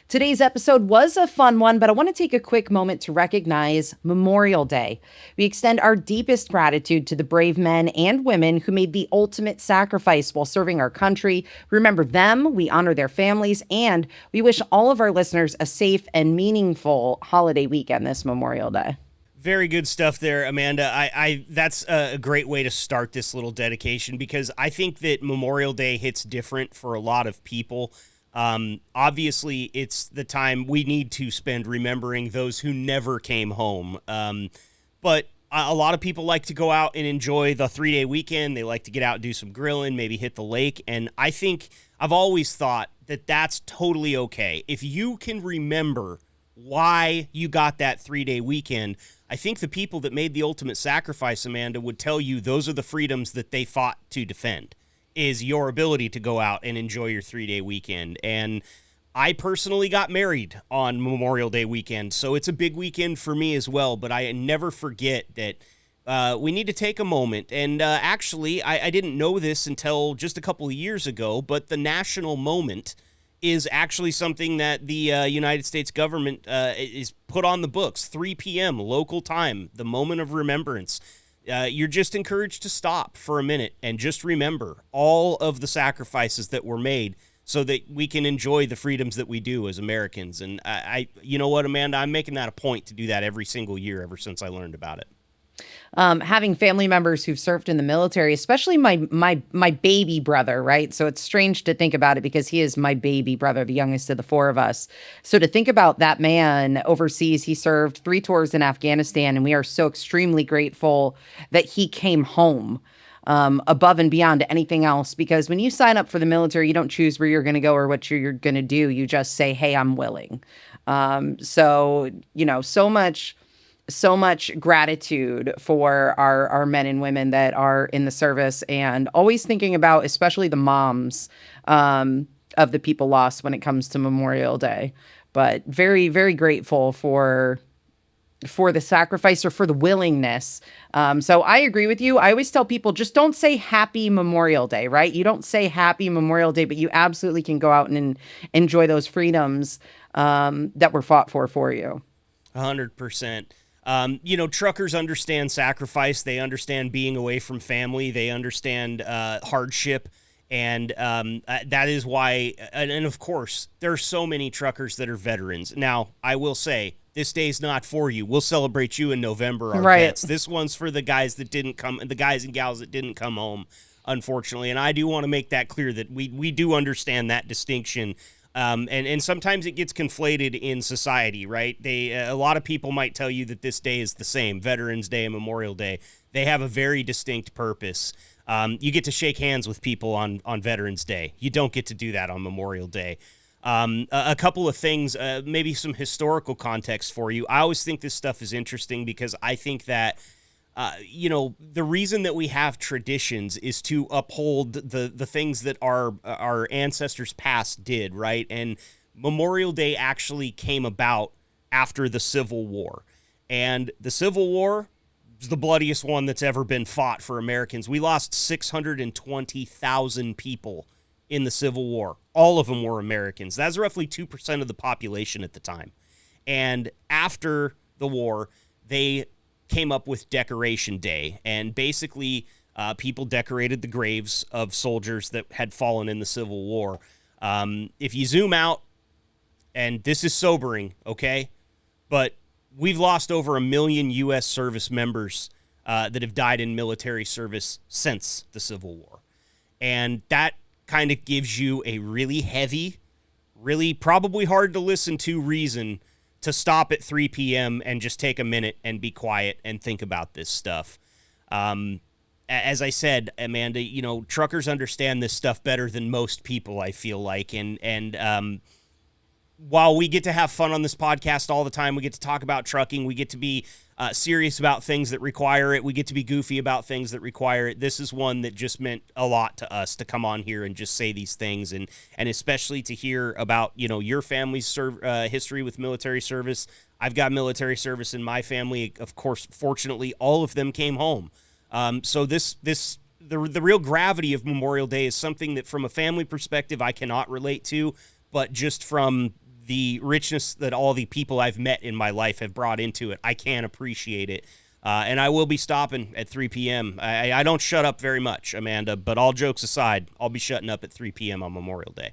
Today's episode was a fun one, but I want to take a quick moment to recognize Memorial Day. We extend our deepest gratitude to the brave men and women who made the ultimate sacrifice while serving our country. Remember them, we honor their families, and we wish all of our listeners a safe and meaningful holiday weekend this Memorial Day. Very good stuff there, Amanda. I that's a great way to start this little dedication because I think that Memorial Day hits different for a lot of people. Obviously, it's the time we need to spend remembering those who never came home. But a lot of people like to go out and enjoy the 3-day weekend. They like to get out and do some grilling, maybe hit the lake. And I think I've always thought that that's totally okay. If you can remember why you got that 3-day weekend, I think the people that made the ultimate sacrifice, Amanda, would tell you those are the freedoms that they fought to defend, is your ability to go out and enjoy your 3-day weekend. And I personally got married on Memorial Day weekend, so it's a big weekend for me as well, but I never forget that we need to take a moment. And actually, I didn't know this until just a couple of years ago, but the national moment is actually something that the United States government is put on the books, 3 p.m. local time, the moment of remembrance. You're just encouraged to stop for a minute and just remember all of the sacrifices that were made so that we can enjoy the freedoms that we do as Americans. And you know what, Amanda, I'm making that a point to do that every single year ever since I learned about it. Having family members who've served in the military, especially my baby brother, right? So it's strange to think about it because he is my baby brother, the youngest of the four of us. So to think about that man overseas, he served 3 tours in Afghanistan, and we are so extremely grateful that he came home above and beyond anything else. Because when you sign up for the military, you don't choose where you're going to go or what you're going to do. You just say, hey, I'm willing. So, so much gratitude for our men and women that are in the service, and always thinking about, especially the moms of the people lost when it comes to Memorial Day. But very, very grateful for the sacrifice or for the willingness. So I agree with you. I always tell people, just don't say Happy Memorial Day, right? You don't say Happy Memorial Day, but you absolutely can go out and enjoy those freedoms that were fought for you. 100%. Truckers understand sacrifice. They understand being away from family. They understand hardship. And that is why, and of course, there are so many truckers that are veterans. Now, I will say, this day's not for you. We'll celebrate you in November, our vets. This one's for the guys that didn't come, the guys and gals that didn't come home, unfortunately. And I do want to make that clear that we do understand that distinction. And sometimes it gets conflated in society, right? A lot of people might tell you that this day is the same, Veterans Day and Memorial Day. They have a very distinct purpose. You get to shake hands with people on Veterans Day. You don't get to do that on Memorial Day. A couple of things, maybe some historical context for you. I always think this stuff is interesting because I think that the reason that we have traditions is to uphold the things that our ancestors past did, right? And Memorial Day actually came about after the Civil War. And the Civil War was the bloodiest one that's ever been fought for Americans. We lost 620,000 people in the Civil War. All of them were Americans. That's roughly 2% of the population at the time. And after the war, they came up with Decoration Day, and basically people decorated the graves of soldiers that had fallen in the Civil War. If you zoom out, and this is sobering, okay, but we've lost over 1 million U.S. service members that have died in military service since the Civil War. And that kind of gives you a really heavy, really probably hard to listen to reason to stop at 3 p.m. and just take a minute and be quiet and think about this stuff. As I said, Amanda, truckers understand this stuff better than most people, I feel like. And while we get to have fun on this podcast all the time, we get to talk about trucking, we get to be serious about things that require it, we get to be goofy about things that require it. This is one that just meant a lot to us to come on here and just say these things, and especially to hear about your family's history with military service. I've got military service in my family. Of course, fortunately, all of them came home. So the real gravity of Memorial Day is something that, from a family perspective, I cannot relate to, but just from the richness that all the people I've met in my life have brought into it. I can't appreciate it. And I will be stopping at 3 p.m. I don't shut up very much, Amanda, but all jokes aside, I'll be shutting up at 3 p.m. on Memorial Day.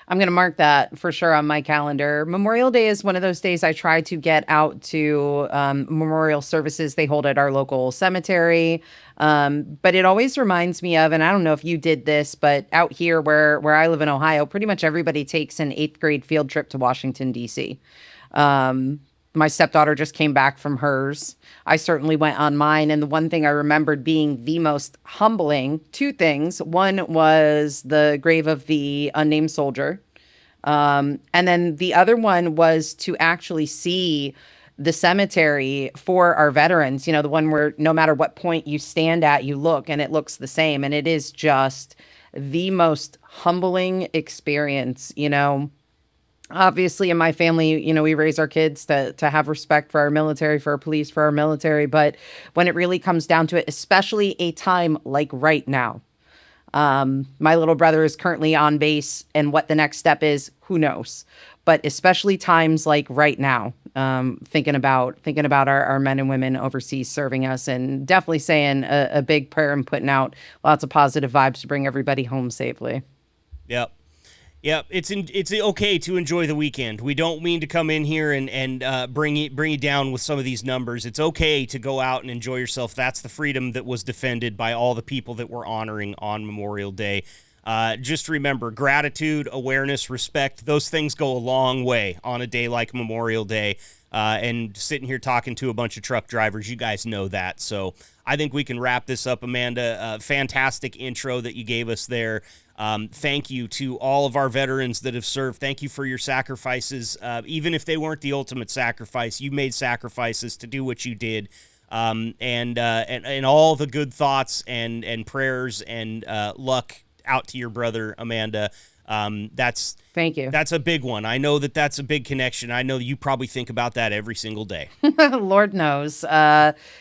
I'm going to mark that for sure on my calendar. Memorial Day is one of those days I try to get out to memorial services they hold at our local cemetery. But it always reminds me of, and I don't know if you did this, but out here where I live in Ohio, pretty much everybody takes an 8th grade field trip to Washington, D.C. My stepdaughter just came back from hers. I certainly went on mine. And the one thing I remembered being the most humbling, two things. One was the grave of the unnamed soldier. And then the other one was to actually see the cemetery for our veterans, you know, the one where no matter what point you stand at, you look and it looks the same. And it is just the most humbling experience, you know. Obviously, in my family, you know, we raise our kids to have respect for our military, for our police, for our military. But when it really comes down to it, especially a time like right now, my little brother is currently on base, and what the next step is, who knows? But especially times like right now, thinking about our men and women overseas serving us, and definitely saying a big prayer and putting out lots of positive vibes to bring everybody home safely. Yep. Yeah, it's okay to enjoy the weekend. We don't mean to come in here and bring you down with some of these numbers. It's okay to go out and enjoy yourself. That's the freedom that was defended by all the people that we're honoring on Memorial Day. Just remember, gratitude, awareness, respect, those things go a long way on a day like Memorial Day. And sitting here talking to a bunch of truck drivers, you guys know that. So I think we can wrap this up, Amanda. Fantastic intro that you gave us there. Thank you to all of our veterans that have served. Thank you for your sacrifices. Even if they weren't the ultimate sacrifice, you made sacrifices to do what you did. And all the good thoughts and prayers and luck out to your brother, Amanda. Thank you. That's a big one. I know that's a big connection. I know you probably think about that every single day. Lord knows.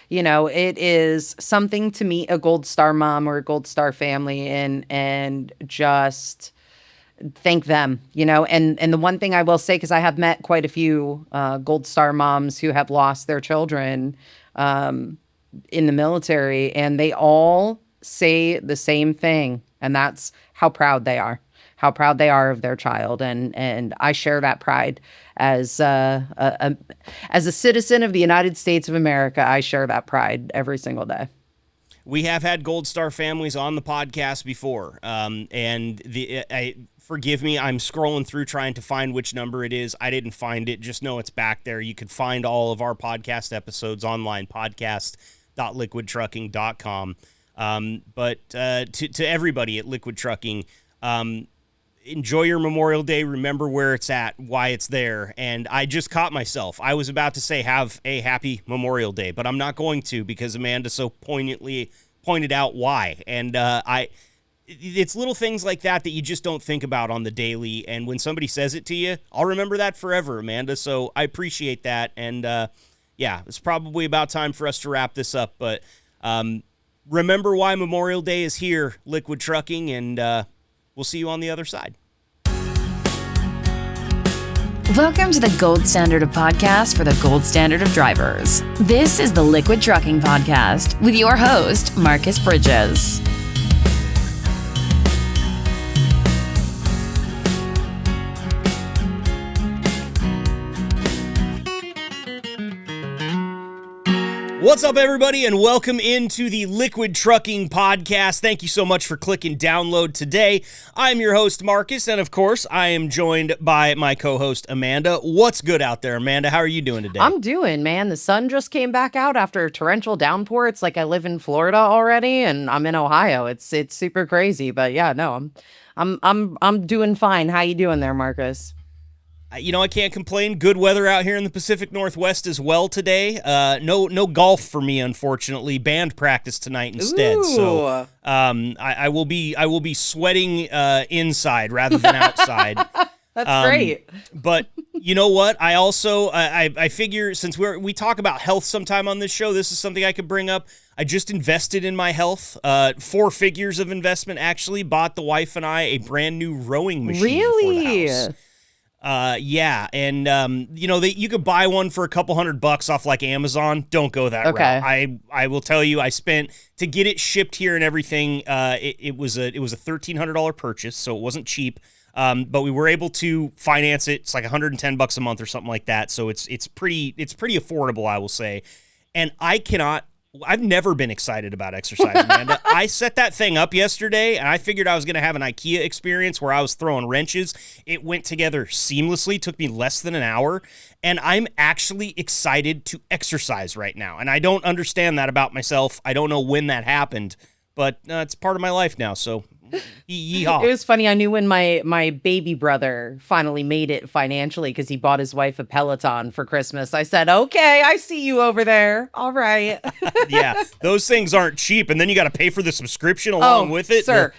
You know, it is something to meet a Gold Star mom or a Gold Star family and just thank them, you know. And the one thing I will say, because I have met quite a few Gold Star moms who have lost their children in the military, and they all say the same thing, and that's how proud they are. How proud they are of their child, and I share that pride as a citizen of the United States of America. I share that pride every single day. We have had Gold Star families on the podcast before, and forgive me, I'm scrolling through trying to find which number it is. I didn't find it. Just know it's back there. You can find all of our podcast episodes online, podcast.liquidtrucking.com. But to everybody at Liquid Trucking, enjoy your Memorial Day. Remember where it's at, why it's there. And I just caught myself. I was about to say have a happy Memorial Day, but I'm not going to, because Amanda so poignantly pointed out why. And it's little things like that you just don't think about on the daily. And when somebody says it to you, I'll remember that forever, Amanda. So I appreciate that. And yeah, it's probably about time for us to wrap this up. But remember why Memorial Day is here, Liquid Trucking, and we'll see you on the other side. Welcome to the gold standard of podcasts for the gold standard of drivers. This is the Liquid Trucking Podcast with your host, Marcus Bridges. What's up, everybody, and welcome into the Liquid Trucking Podcast. Thank you so much for clicking download today. I'm your host, Marcus, and of course, I am joined by my co-host, Amanda. What's good out there, Amanda? How are you doing today? I'm doing, man. The sun just came back out after a torrential downpour. It's like I live in Florida already, and I'm in Ohio. It's super crazy, but yeah, no, I'm doing fine. How you doing there, Marcus? You know, I can't complain. Good weather out here in the Pacific Northwest as well today. No golf for me, unfortunately. Band practice tonight instead. Ooh. So I will be sweating inside rather than outside. That's great. But you know what? I also I figure, since we talk about health sometime on this show, this is something I could bring up. I just invested in my health. 4 figures of investment, actually. Bought the wife and I a brand new rowing machine for the house. Yeah, and you could buy one for a couple $100 off like Amazon. Don't go that Okay. route. I will tell you, I spent to get it shipped here and everything. It was a $1,300 purchase, so it wasn't cheap. But we were able to finance it. It's like $110 a month or something like that. So it's pretty affordable, I will say. And I've never been excited about exercise, Amanda. I set that thing up yesterday, and I figured I was going to have an IKEA experience where I was throwing wrenches. It went together seamlessly, took me less than an hour, and I'm actually excited to exercise right now. And I don't understand that about myself. I don't know when that happened, but it's part of my life now, so yeehaw. It was funny. I knew when my baby brother finally made it financially because he bought his wife a Peloton for Christmas. I said, okay, I see you over there. All right. Yeah, those things aren't cheap, and then you got to pay for the subscription along with it. Sir,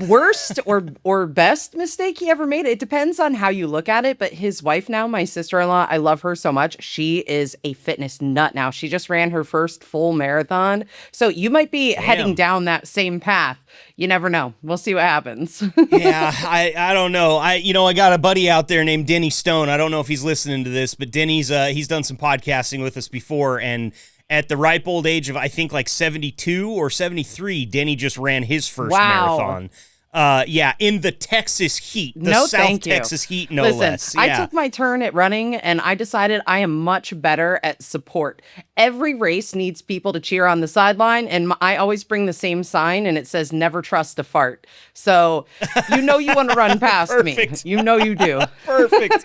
worst or best mistake he ever made. It depends on how you look at it, but his wife now, my sister-in-law, I love her so much. She is a fitness nut now. She just ran her first full marathon. So you might be heading down that same path. You never know. We'll see what happens. Yeah, I don't know. I got a buddy out there named Denny Stone. I don't know if he's listening to this, but Denny's he's done some podcasting with us before, and at the ripe old age of I think like 72 or 73, Denny just ran his first marathon. In the Texas heat, South Texas heat, no less. Yeah. I took my turn at running, and I decided I am much better at support. Every race needs people to cheer on the sideline, and I always bring the same sign, and it says, never trust a fart. So you want to run past me. You know you do. Perfect.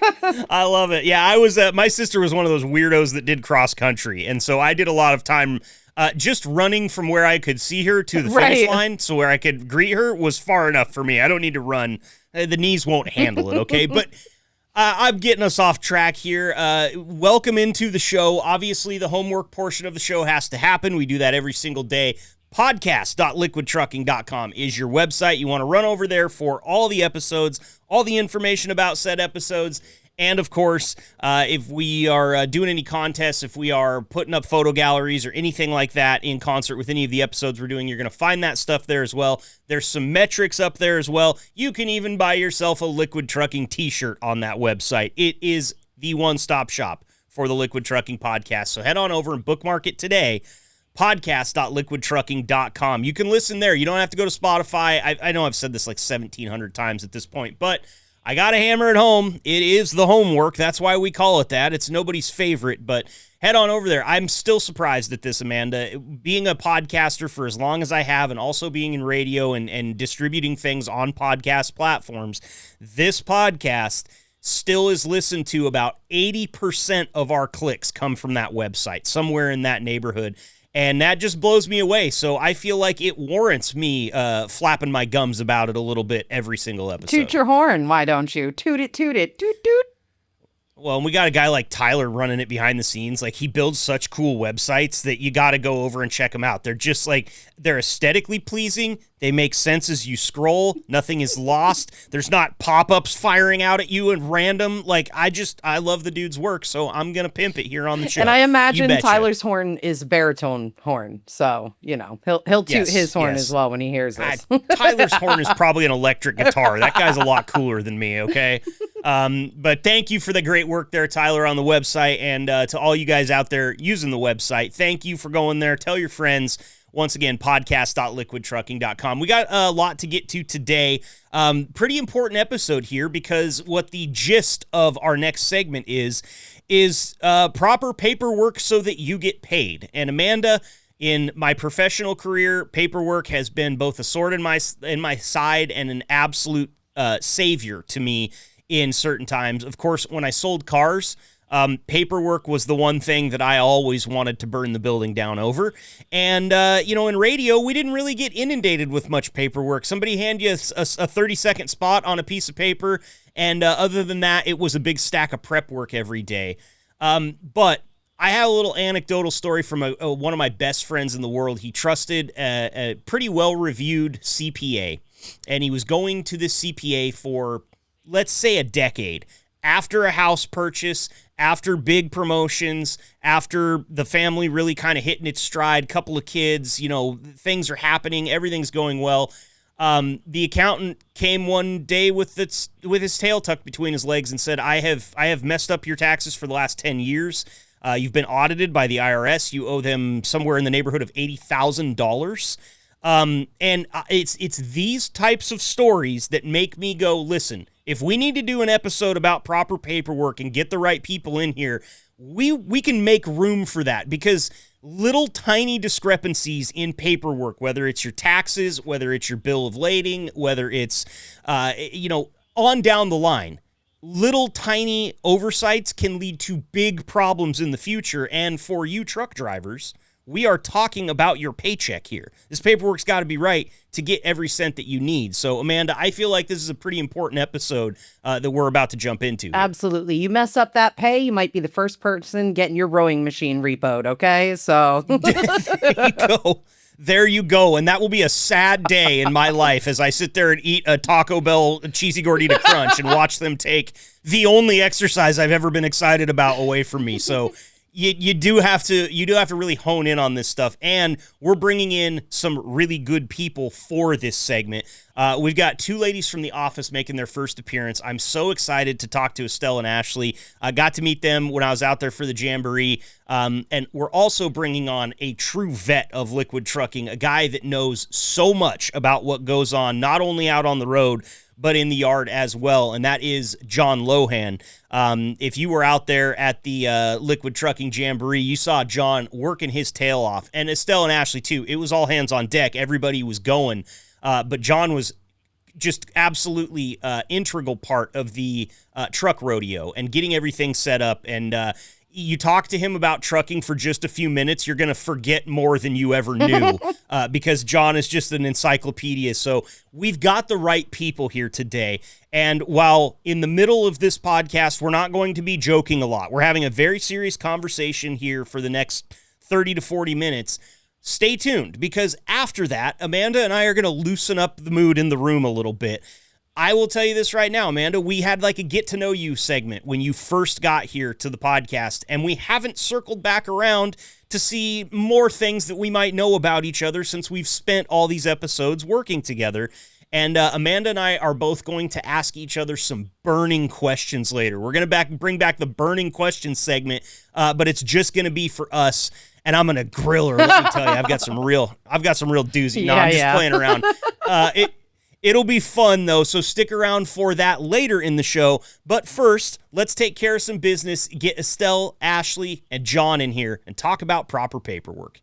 I love it. Yeah, I was, my sister was one of those weirdos that did cross country, and so I did a lot of time just running from where I could see her to the finish line, so where I could greet her, was far enough for me. I don't need to run. The knees won't handle it, okay? But I'm getting us off track here. Welcome into the show. Obviously, the homework portion of the show has to happen. We do that every single day. Podcast.liquidtrucking.com is your website. You want to run over there for all the episodes, all the information about said episodes. And, of course, if we are doing any contests, if we are putting up photo galleries or anything like that in concert with any of the episodes we're doing, you're going to find that stuff there as well. There's some metrics up there as well. You can even buy yourself a Liquid Trucking t-shirt on that website. It is the one-stop shop for the Liquid Trucking podcast. So head on over and bookmark it today. Podcast.liquidtrucking.com. You can listen there. You don't have to go to Spotify. I know I've said this like 1,700 times at this point, but I got to hammer it home. It is the homework. That's why we call it that. It's nobody's favorite, but head on over there. I'm still surprised at this, Amanda. Being a podcaster for as long as I have, and also being in radio and distributing things on podcast platforms, this podcast still is listened to. About 80% of our clicks come from that website, somewhere in that neighborhood. And that just blows me away. So I feel like it warrants me flapping my gums about it a little bit every single episode. Toot your horn, why don't you? Toot it, toot it, toot, toot. Well, and we got a guy like Tyler running it behind the scenes. Like, he builds such cool websites that you got to go over and check them out. They're just like, they're aesthetically pleasing. They make sense as you scroll. Nothing is lost. There's not pop-ups firing out at you and random. Like, I love the dude's work, so I'm going to pimp it here on the show. And I imagine Tyler's horn is a baritone horn. So, he'll toot his horn as well when he hears this. Tyler's horn is probably an electric guitar. That guy's a lot cooler than me, okay? But thank you for the great work there, Tyler, on the website. And to all you guys out there using the website, thank you for going there. Tell your friends. Once again, podcast.liquidtrucking.com. We got a lot to get to today. Pretty important episode here, because what the gist of our next segment is proper paperwork so that you get paid. And Amanda, in my professional career, paperwork has been both a sword in my side and an absolute savior to me in certain times. Of course, when I sold cars, paperwork was the one thing that I always wanted to burn the building down over. And, in radio, we didn't really get inundated with much paperwork. Somebody hand you a 30-second spot on a piece of paper, and other than that, it was a big stack of prep work every day. But I have a little anecdotal story from one of my best friends in the world. He trusted a pretty well-reviewed CPA, and he was going to this CPA for, let's say, a decade. After a house purchase, after big promotions, after the family really kind of hitting its stride, couple of kids, things are happening, everything's going well. The accountant came one day with his tail tucked between his legs and said, I have messed up your taxes for the last 10 years. You've been audited by the IRS. You owe them somewhere in the neighborhood of $80,000. And it's these types of stories that make me go, listen, if we need to do an episode about proper paperwork and get the right people in here, we can make room for that, because little tiny discrepancies in paperwork, whether it's your taxes, whether it's your bill of lading, whether it's, on down the line, little tiny oversights can lead to big problems in the future. And for you truck drivers, we are talking about your paycheck here. This paperwork's got to be right to get every cent that you need. So, Amanda, I feel like this is a pretty important episode that we're about to jump into. Absolutely. You mess up that pay, you might be the first person getting your rowing machine repoed, okay? So There you go. There you go. And that will be a sad day in my life as I sit there and eat a Taco Bell cheesy gordita crunch and watch them take the only exercise I've ever been excited about away from me. So you do have to really hone in on this stuff, and we're bringing in some really good people for this segment. We've got two ladies from The Office making their first appearance. I'm so excited to talk to Estelle and Ashley. I got to meet them when I was out there for the Jamboree, and we're also bringing on a true vet of liquid trucking, a guy that knows so much about what goes on, not only out on the road, but in the yard as well, and that is John Lohan. If you were out there at the Liquid Trucking Jamboree, you saw John working his tail off, and Estelle and Ashley too. It was all hands on deck. Everybody was going, but John was just absolutely integral part of the truck rodeo and getting everything set up. And you talk to him about trucking for just a few minutes, you're going to forget more than you ever knew because John is just an encyclopedia. So we've got the right people here today. And while in the middle of this podcast, we're not going to be joking a lot, we're having a very serious conversation here for the next 30 to 40 minutes. Stay tuned, because after that, Amanda and I are going to loosen up the mood in the room a little bit. I will tell you this right now, Amanda, we had like a get to know you segment when you first got here to the podcast, and we haven't circled back around to see more things that we might know about each other since we've spent all these episodes working together. And Amanda and I are both going to ask each other some burning questions later. We're going to bring back the burning questions segment, but it's just going to be for us. And I'm going to grill her. Let me tell you, I've got some real doozy. No, I'm just playing around. It'll be fun, though, so stick around for that later in the show. But first, let's take care of some business, get Estelle, Ashley, and John in here, and talk about proper paperwork.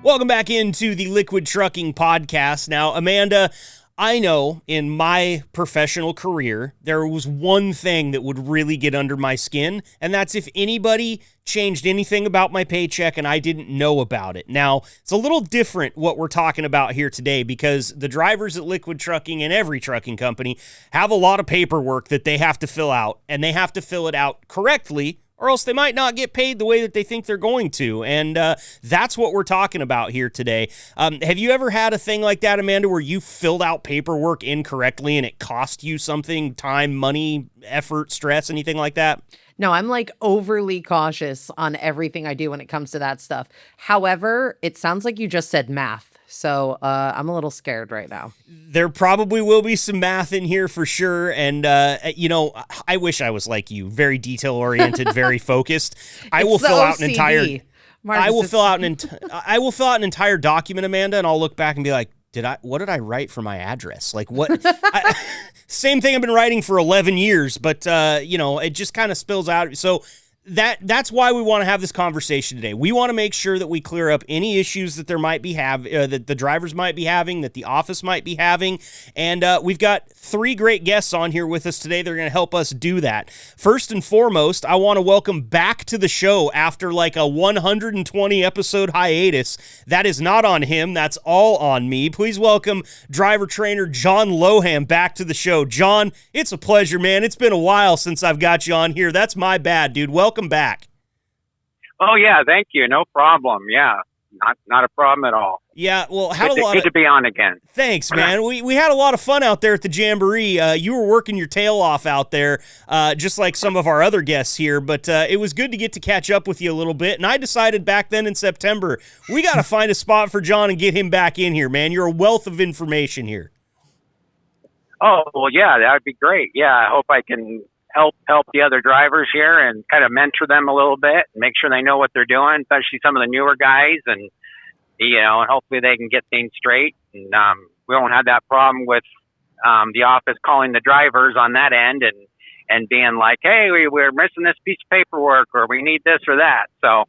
Welcome back into the Liquid Trucking Podcast. Now, Amanda, I know in my professional career, there was one thing that would really get under my skin, and that's if anybody changed anything about my paycheck and I didn't know about it. Now, it's a little different what we're talking about here today, because the drivers at Liquid Trucking and every trucking company have a lot of paperwork that they have to fill out, and they have to fill it out correctly, or else they might not get paid the way that they think they're going to. And that's what we're talking about here today. Have you ever had a thing like that, Amanda, where you filled out paperwork incorrectly and it cost you something, time, money, effort, stress, anything like that? No, I'm like overly cautious on everything I do when it comes to that stuff. However, it sounds like you just said math. So I'm a little scared right now. There probably will be some math in here for sure. And, I wish I was like you, very detail oriented, very focused. I will fill out an entire document, Amanda, and I'll look back and be like, what did I write for my address? Like what? Same thing I've been writing for 11 years, but it just kind of spills out. So that's why we want to have this conversation today. We want to make sure that we clear up any issues that there might be that the drivers might be having, that the office might be having, and we've got three great guests on here with us today. They're going to help us do that. First and foremost, I want to welcome back to the show after like a 120 episode hiatus. That is not on him. That's all on me. Please welcome driver trainer John Lohan back to the show. John, it's a pleasure, man. It's been a while since I've got you on here. That's my bad, dude. Welcome back. Oh, yeah. Thank you. No problem. Yeah. Not a problem at all. Yeah, well, had Good a lot good of to be on again. Thanks, man. We had a lot of fun out there at the Jamboree. You were working your tail off out there, just like some of our other guests here, but it was good to get to catch up with you a little bit, and I decided back then in September, we got to find a spot for John and get him back in here, man. You're a wealth of information here. Oh, well, yeah, that would be great. Yeah, I hope I can help the other drivers here and kind of mentor them a little bit, and make sure they know what they're doing, especially some of the newer guys, and and hopefully they can get things straight. And we won't have that problem with the office calling the drivers on that end and being like, hey, we're missing this piece of paperwork, or we need this or that. So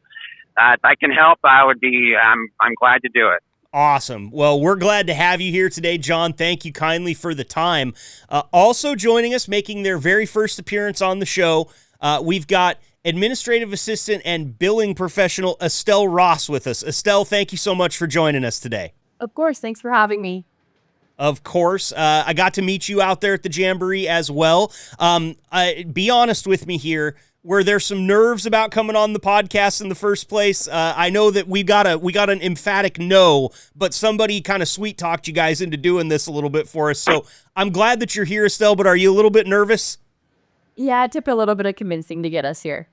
if I can help, I'm glad to do it. Awesome. Well, we're glad to have you here today, John. Thank you kindly for the time. Also joining us, making their very first appearance on the show, we've got administrative assistant and billing professional Estelle Ross with us. Estelle, thank you so much for joining us today. Of course. Thanks for having me. Of course. I got to meet you out there at the Jamboree as well. Be honest with me here. Were there some nerves about coming on the podcast in the first place? I know that we got an emphatic no, but somebody kind of sweet talked you guys into doing this a little bit for us. So I'm glad that you're here, Estelle, but are you a little bit nervous? Yeah, it took a little bit of convincing to get us here.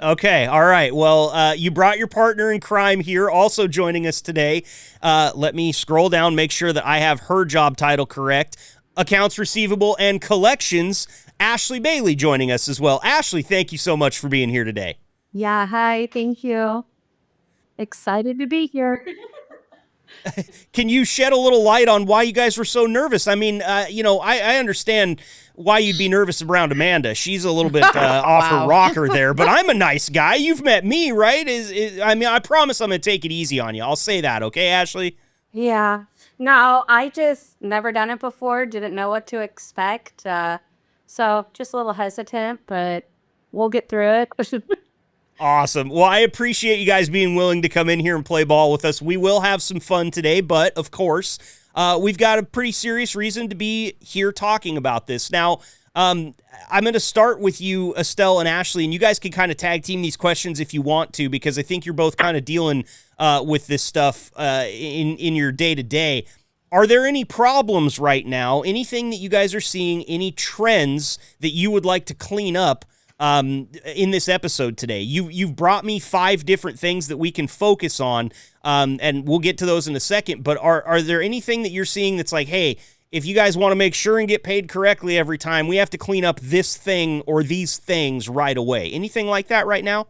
Okay, all right. Well, you brought your partner in crime here, also joining us today. Let me scroll down, make sure that I have her job title correct. Accounts Receivable and Collections, Ashley Bailey joining us as well. Ashley, thank you so much for being here today. Yeah, hi. Thank you. Excited to be here. Can you shed a little light on why you guys were so nervous? I mean, I understand why you'd be nervous around Amanda. She's a little bit off her rocker there, but I'm a nice guy. You've met me, right? I promise I'm going to take it easy on you. I'll say that, okay, Ashley? Yeah. No, I just never done it before, didn't know what to expect. So just a little hesitant, but we'll get through it. Awesome. Well, I appreciate you guys being willing to come in here and play ball with us. We will have some fun today, but of course, we've got a pretty serious reason to be here talking about this. Now, I'm going to start with you, Estelle and Ashley, and you guys can kind of tag team these questions if you want to, because I think you're both kind of dealing with this stuff in your day-to-day. Are there any problems right now, anything that you guys are seeing, any trends that you would like to clean up in this episode today? You've brought me 5 different things that we can focus on, and we'll get to those in a second, but are there anything that you're seeing that's like, hey, if you guys want to make sure and get paid correctly every time, we have to clean up this thing or these things right away? Anything like that right now?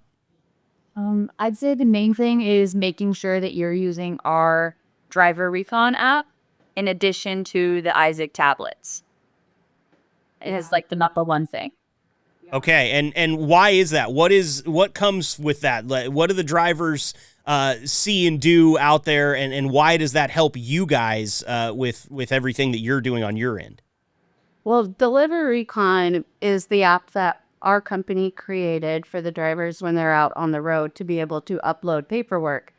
I'd say the main thing is making sure that you're using our DeliveRecon app in addition to the Isaac tablets. It is like the number one thing. Okay, and why is that? What comes with that? What do the drivers see and do out there, and why does that help you guys with everything that you're doing on your end? Well, DeliveRecon is the app that our company created for the drivers when they're out on the road to be able to upload paperwork.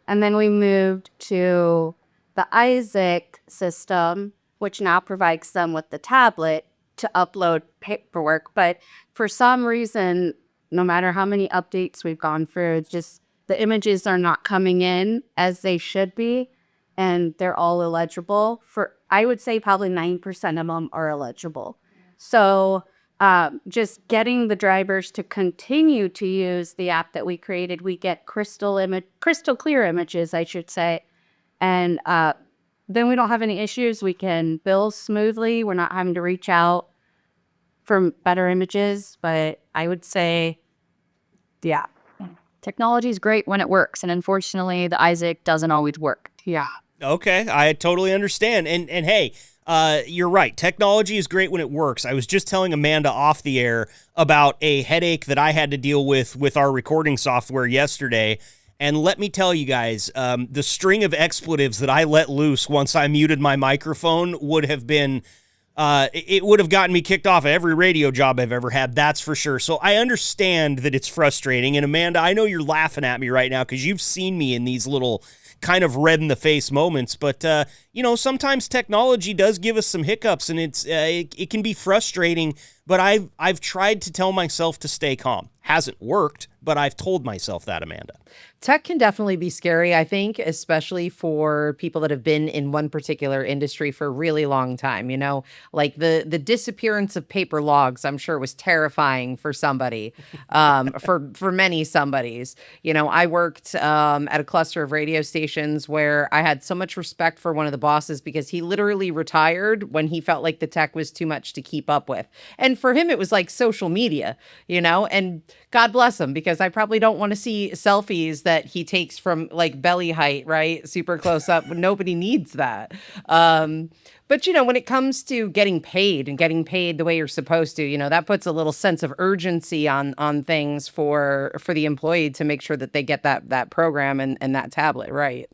And then we moved to the Isaac system, which now provides them with the tablet to upload paperwork. But for some reason, no matter how many updates we've gone through, it's just the images are not coming in as they should be, and they're all illegible. I would say probably 9% of them are illegible. So just getting the drivers to continue to use the app that we created, we get crystal clear images, I should say. And then we don't have any issues. We can bill smoothly. We're not having to reach out for better images. But I would say, yeah. Technology is great when it works, and unfortunately, the Isaac doesn't always work. Yeah. Okay, I totally understand. And hey, you're right. Technology is great when it works. I was just telling Amanda off the air about a headache that I had to deal with our recording software yesterday. And let me tell you guys, the string of expletives that I let loose once I muted my microphone would have been, it would have gotten me kicked off of every radio job I've ever had, that's for sure. So I understand that it's frustrating. And Amanda, I know you're laughing at me right now because you've seen me in these little kind of red in the face moments, but sometimes technology does give us some hiccups, and it can be frustrating, but I've tried to tell myself to stay calm. Hasn't worked, but I've told myself that, Amanda. Tech can definitely be scary, I think, especially for people that have been in one particular industry for a really long time. Like the disappearance of paper logs, I'm sure was terrifying for somebody, for many somebodies. I worked at a cluster of radio stations where I had so much respect for one of the bosses because he literally retired when he felt like the tech was too much to keep up with. And for him, it was like social media, and God bless him, because I probably don't want to see selfies that he takes from like belly height, right? Super close up. Nobody needs that. But when it comes to getting paid and getting paid the way you're supposed to, that puts a little sense of urgency on things for the employee to make sure that they get that program and that tablet right.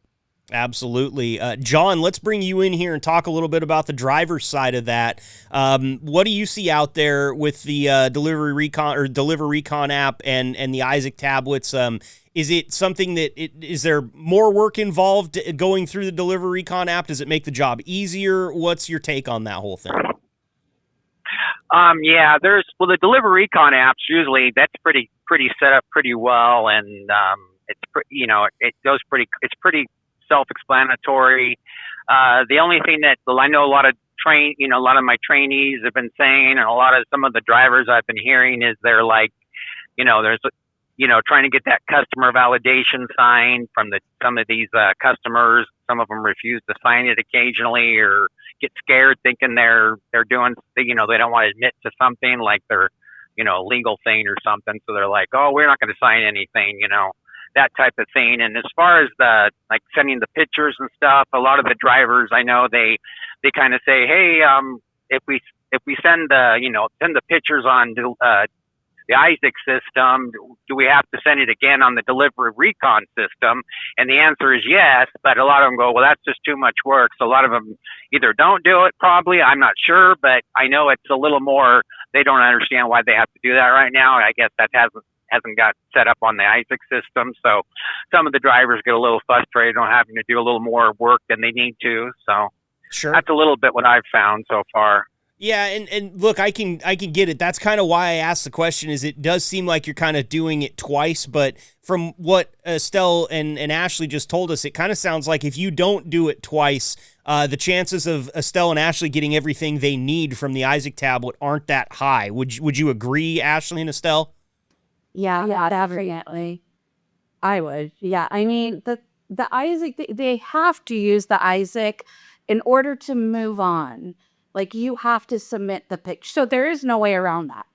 Absolutely. John, let's bring you in here and talk a little bit about the driver's side of that. What do you see out there with the DeliveRecon app and the Isaac tablets? Is it something is there more work involved going through the DeliveRecon app? Does it make the job easier? What's your take on that whole thing? Yeah, the DeliveRecon apps usually that's pretty set up pretty well, and it's it goes it's pretty self-explanatory. The only thing that I know a lot of my trainees have been saying, and some of the drivers I've been hearing is they're like, there's trying to get that customer validation sign from some of these customers. Some of them refuse to sign it occasionally, or get scared thinking they're doing, they don't want to admit to something like they're, a legal thing or something. So they're like, oh, we're not going to sign anything, that type of thing. And as far as the like sending the pictures and stuff, a lot of the drivers I know they kind of say, hey, if we send the pictures on the Isaac system, do we have to send it again on the DeliveRecon system? And the answer is yes, but a lot of them go, well, that's just too much work. So a lot of them either don't do it, probably, I'm not sure, but I know it's a little more, they don't understand why they have to do that right now. I guess that hasn't got set up on the Isaac system. So some of the drivers get a little frustrated on having to do a little more work than they need to. So sure, that's a little bit what I've found so far. Yeah, and look, I can get it. That's kind of why I asked the question, is it does seem like you're kind of doing it twice, but from what Estelle and Ashley just told us, it kind of sounds like if you don't do it twice, the chances of Estelle and Ashley getting everything they need from the Isaac tablet aren't that high. Would you agree, Ashley and Estelle? Yeah, definitely. I would. Yeah, I mean, the Isaac, they have to use the Isaac in order to move on. Like, you have to submit the picture. So there is no way around that.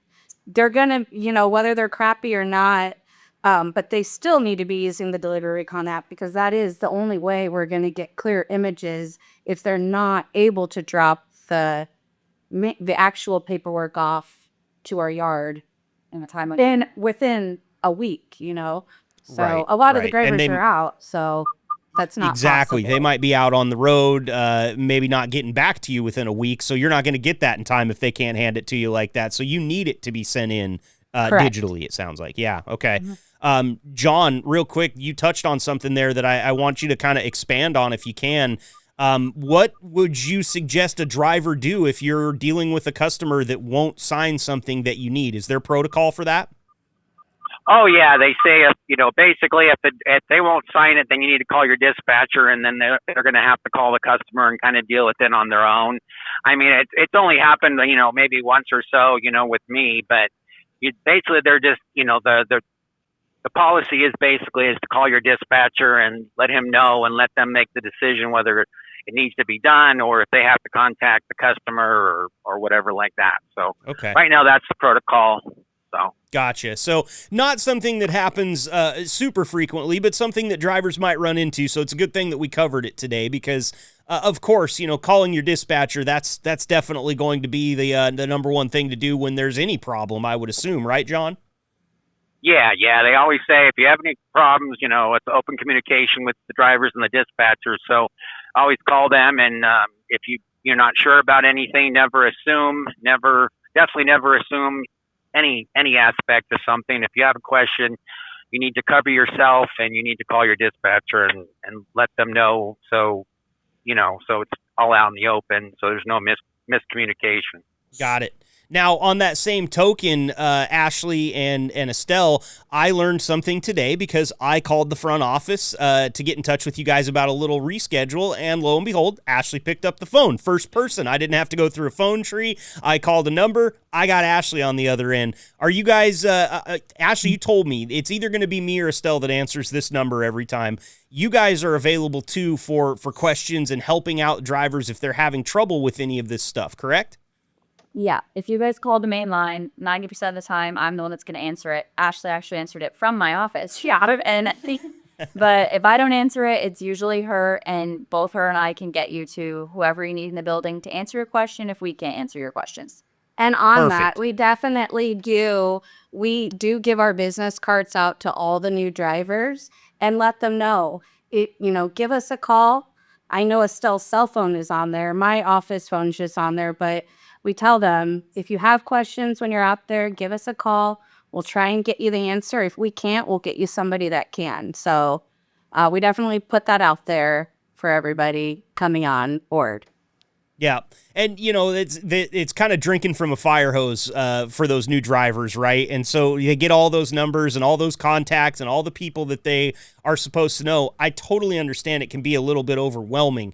They're going to, whether they're crappy or not, but they still need to be using the DeliveRecon app, because that is the only way we're going to get clear images if they're not able to drop the actual paperwork off to our yard in a time within a week, So Right, a lot of the right. And drivers are out, so that's not exactly. possible. They might be out on the road, maybe not getting back to you within a week, so you're not going to get that in time if they can't hand it to you like that. So you need it to be sent in digitally, it sounds like. Yeah, okay. Mm-hmm. John, real quick, you touched on something there that I want you to kind of expand on if you can. What would you suggest a driver do if you're dealing with a customer that won't sign something that you need? Is there protocol for that? Oh yeah, they say basically if they won't sign it, then you need to call your dispatcher, and then they're going to have to call the customer and kind of deal with it on their own. I mean, it's only happened maybe once or so with me, but basically they're just the policy is basically to call your dispatcher and let him know and let them make the decision whether it needs to be done or if they have to contact the customer or whatever like that. So okay, right now that's the protocol. So. Gotcha. So not something that happens super frequently, but something that drivers might run into. So it's a good thing that we covered it today because, of course, calling your dispatcher, that's definitely going to be the number one thing to do when there's any problem, I would assume. Right, John? Yeah. They always say if you have any problems, it's open communication with the drivers and the dispatchers. So always call them. And if you're not sure about anything, definitely never assume any aspect of something. If you have a question, you need to cover yourself and you need to call your dispatcher and let them know. So, so it's all out in the open. So there's no miscommunication. Got it. Now, on that same token, Ashley and Estelle, I learned something today because I called the front office to get in touch with you guys about a little reschedule, and lo and behold, Ashley picked up the phone. First person. I didn't have to go through a phone tree. I called a number. I got Ashley on the other end. Are you guys, Ashley, you told me it's either going to be me or Estelle that answers this number every time. You guys are available, too, for questions and helping out drivers if they're having trouble with any of this stuff, correct? Yeah, if you guys call the main line, 90% of the time, I'm the one that's going to answer it. Ashley actually answered it from my office. She out of it. But if I don't answer it, it's usually her, and both her and I can get you to whoever you need in the building to answer your question if we can't answer your questions. And on Perfect. that, we definitely do. We do give our business cards out to all the new drivers and let them know. Give us a call. I know Estelle's cell phone is on there. My office phone's just on there, but we tell them if you have questions when you're out there, give us a call. We'll try and get you the answer. If we can't, we'll get you somebody that can. So we definitely put that out there for everybody coming on board. Yeah, and it's kind of drinking from a fire hose for those new drivers, right? And so they get all those numbers and all those contacts and all the people that they are supposed to know. I totally understand it can be a little bit overwhelming,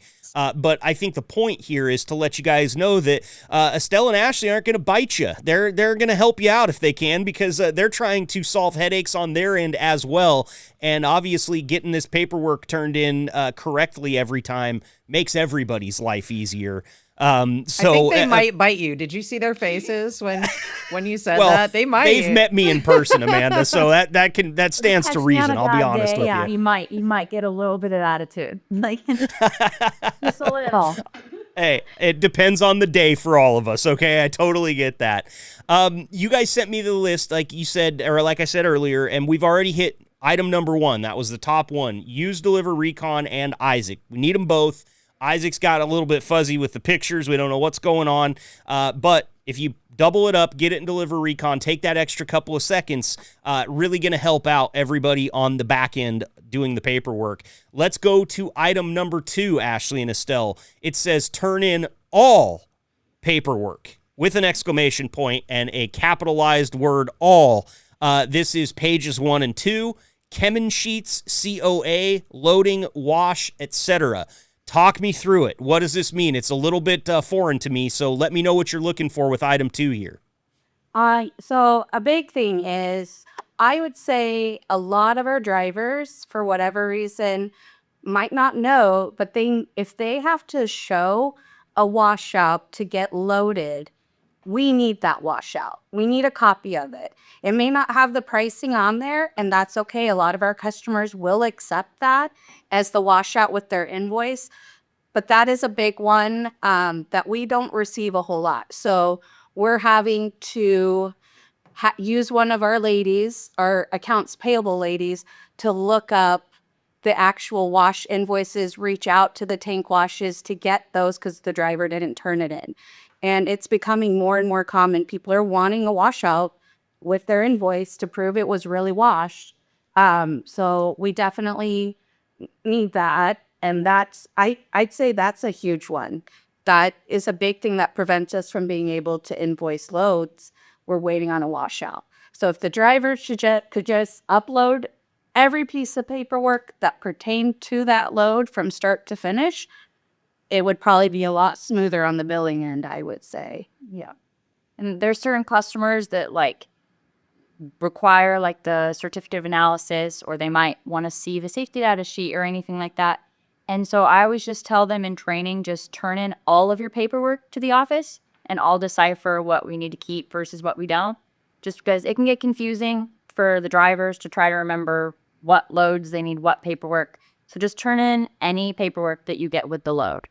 but I think the point here is to let you guys know that Estelle and Ashley aren't going to bite you. They're going to help you out if they can, because they're trying to solve headaches on their end as well. And obviously getting this paperwork turned in correctly every time makes everybody's life easier. I think they might bite you. Did you see their faces when you said that? They might. They've met me in person, Amanda, so that stands to reason. I'll be honest with you. You might get a little bit of attitude, like just a little. Hey, it depends on the day for all of us, okay? I totally get that. You guys sent me the list, like you said, or like I said earlier, and we've already hit item number 1. That was the top one. Use DeliveRecon and Isaac. We need them both. Isaac's got a little bit fuzzy with the pictures. We don't know what's going on. But if you double it up, get it in DeliveRecon, take that extra couple of seconds, really going to help out everybody on the back end doing the paperwork. Let's go to item number 2, Ashley and Estelle. It says turn in all paperwork with an exclamation point and a capitalized word all. This is pages 1 and 2, Kemin Sheets, COA, loading, wash, etc. Talk me through it. What does this mean? It's a little bit foreign to me, so let me know what you're looking for with item 2 here. So a big thing is, I would say a lot of our drivers, for whatever reason, might not know, but if they have to show a washout to get loaded, we need that washout. We need a copy of it. It may not have the pricing on there, and that's okay. A lot of our customers will accept that as the washout with their invoice, but that is a big one that we don't receive a whole lot. So we're having to use one of our ladies, our accounts payable ladies, to look up the actual wash invoices, reach out to the tank washes to get those because the driver didn't turn it in. And it's becoming more and more common. People are wanting a washout with their invoice to prove it was really washed. So we definitely need that. And I'd say that's a huge one. That is a big thing that prevents us from being able to invoice loads. We're waiting on a washout. So if the driver could just upload every piece of paperwork that pertained to that load from start to finish, it would probably be a lot smoother on the billing end, I would say. Yeah. And there's certain customers that require the certificate of analysis, or they might want to see the safety data sheet or anything like that. And so I always just tell them in training, just turn in all of your paperwork to the office and I'll decipher what we need to keep versus what we don't. Just because it can get confusing for the drivers to try to remember what loads they need, what paperwork. So just turn in any paperwork that you get with the load.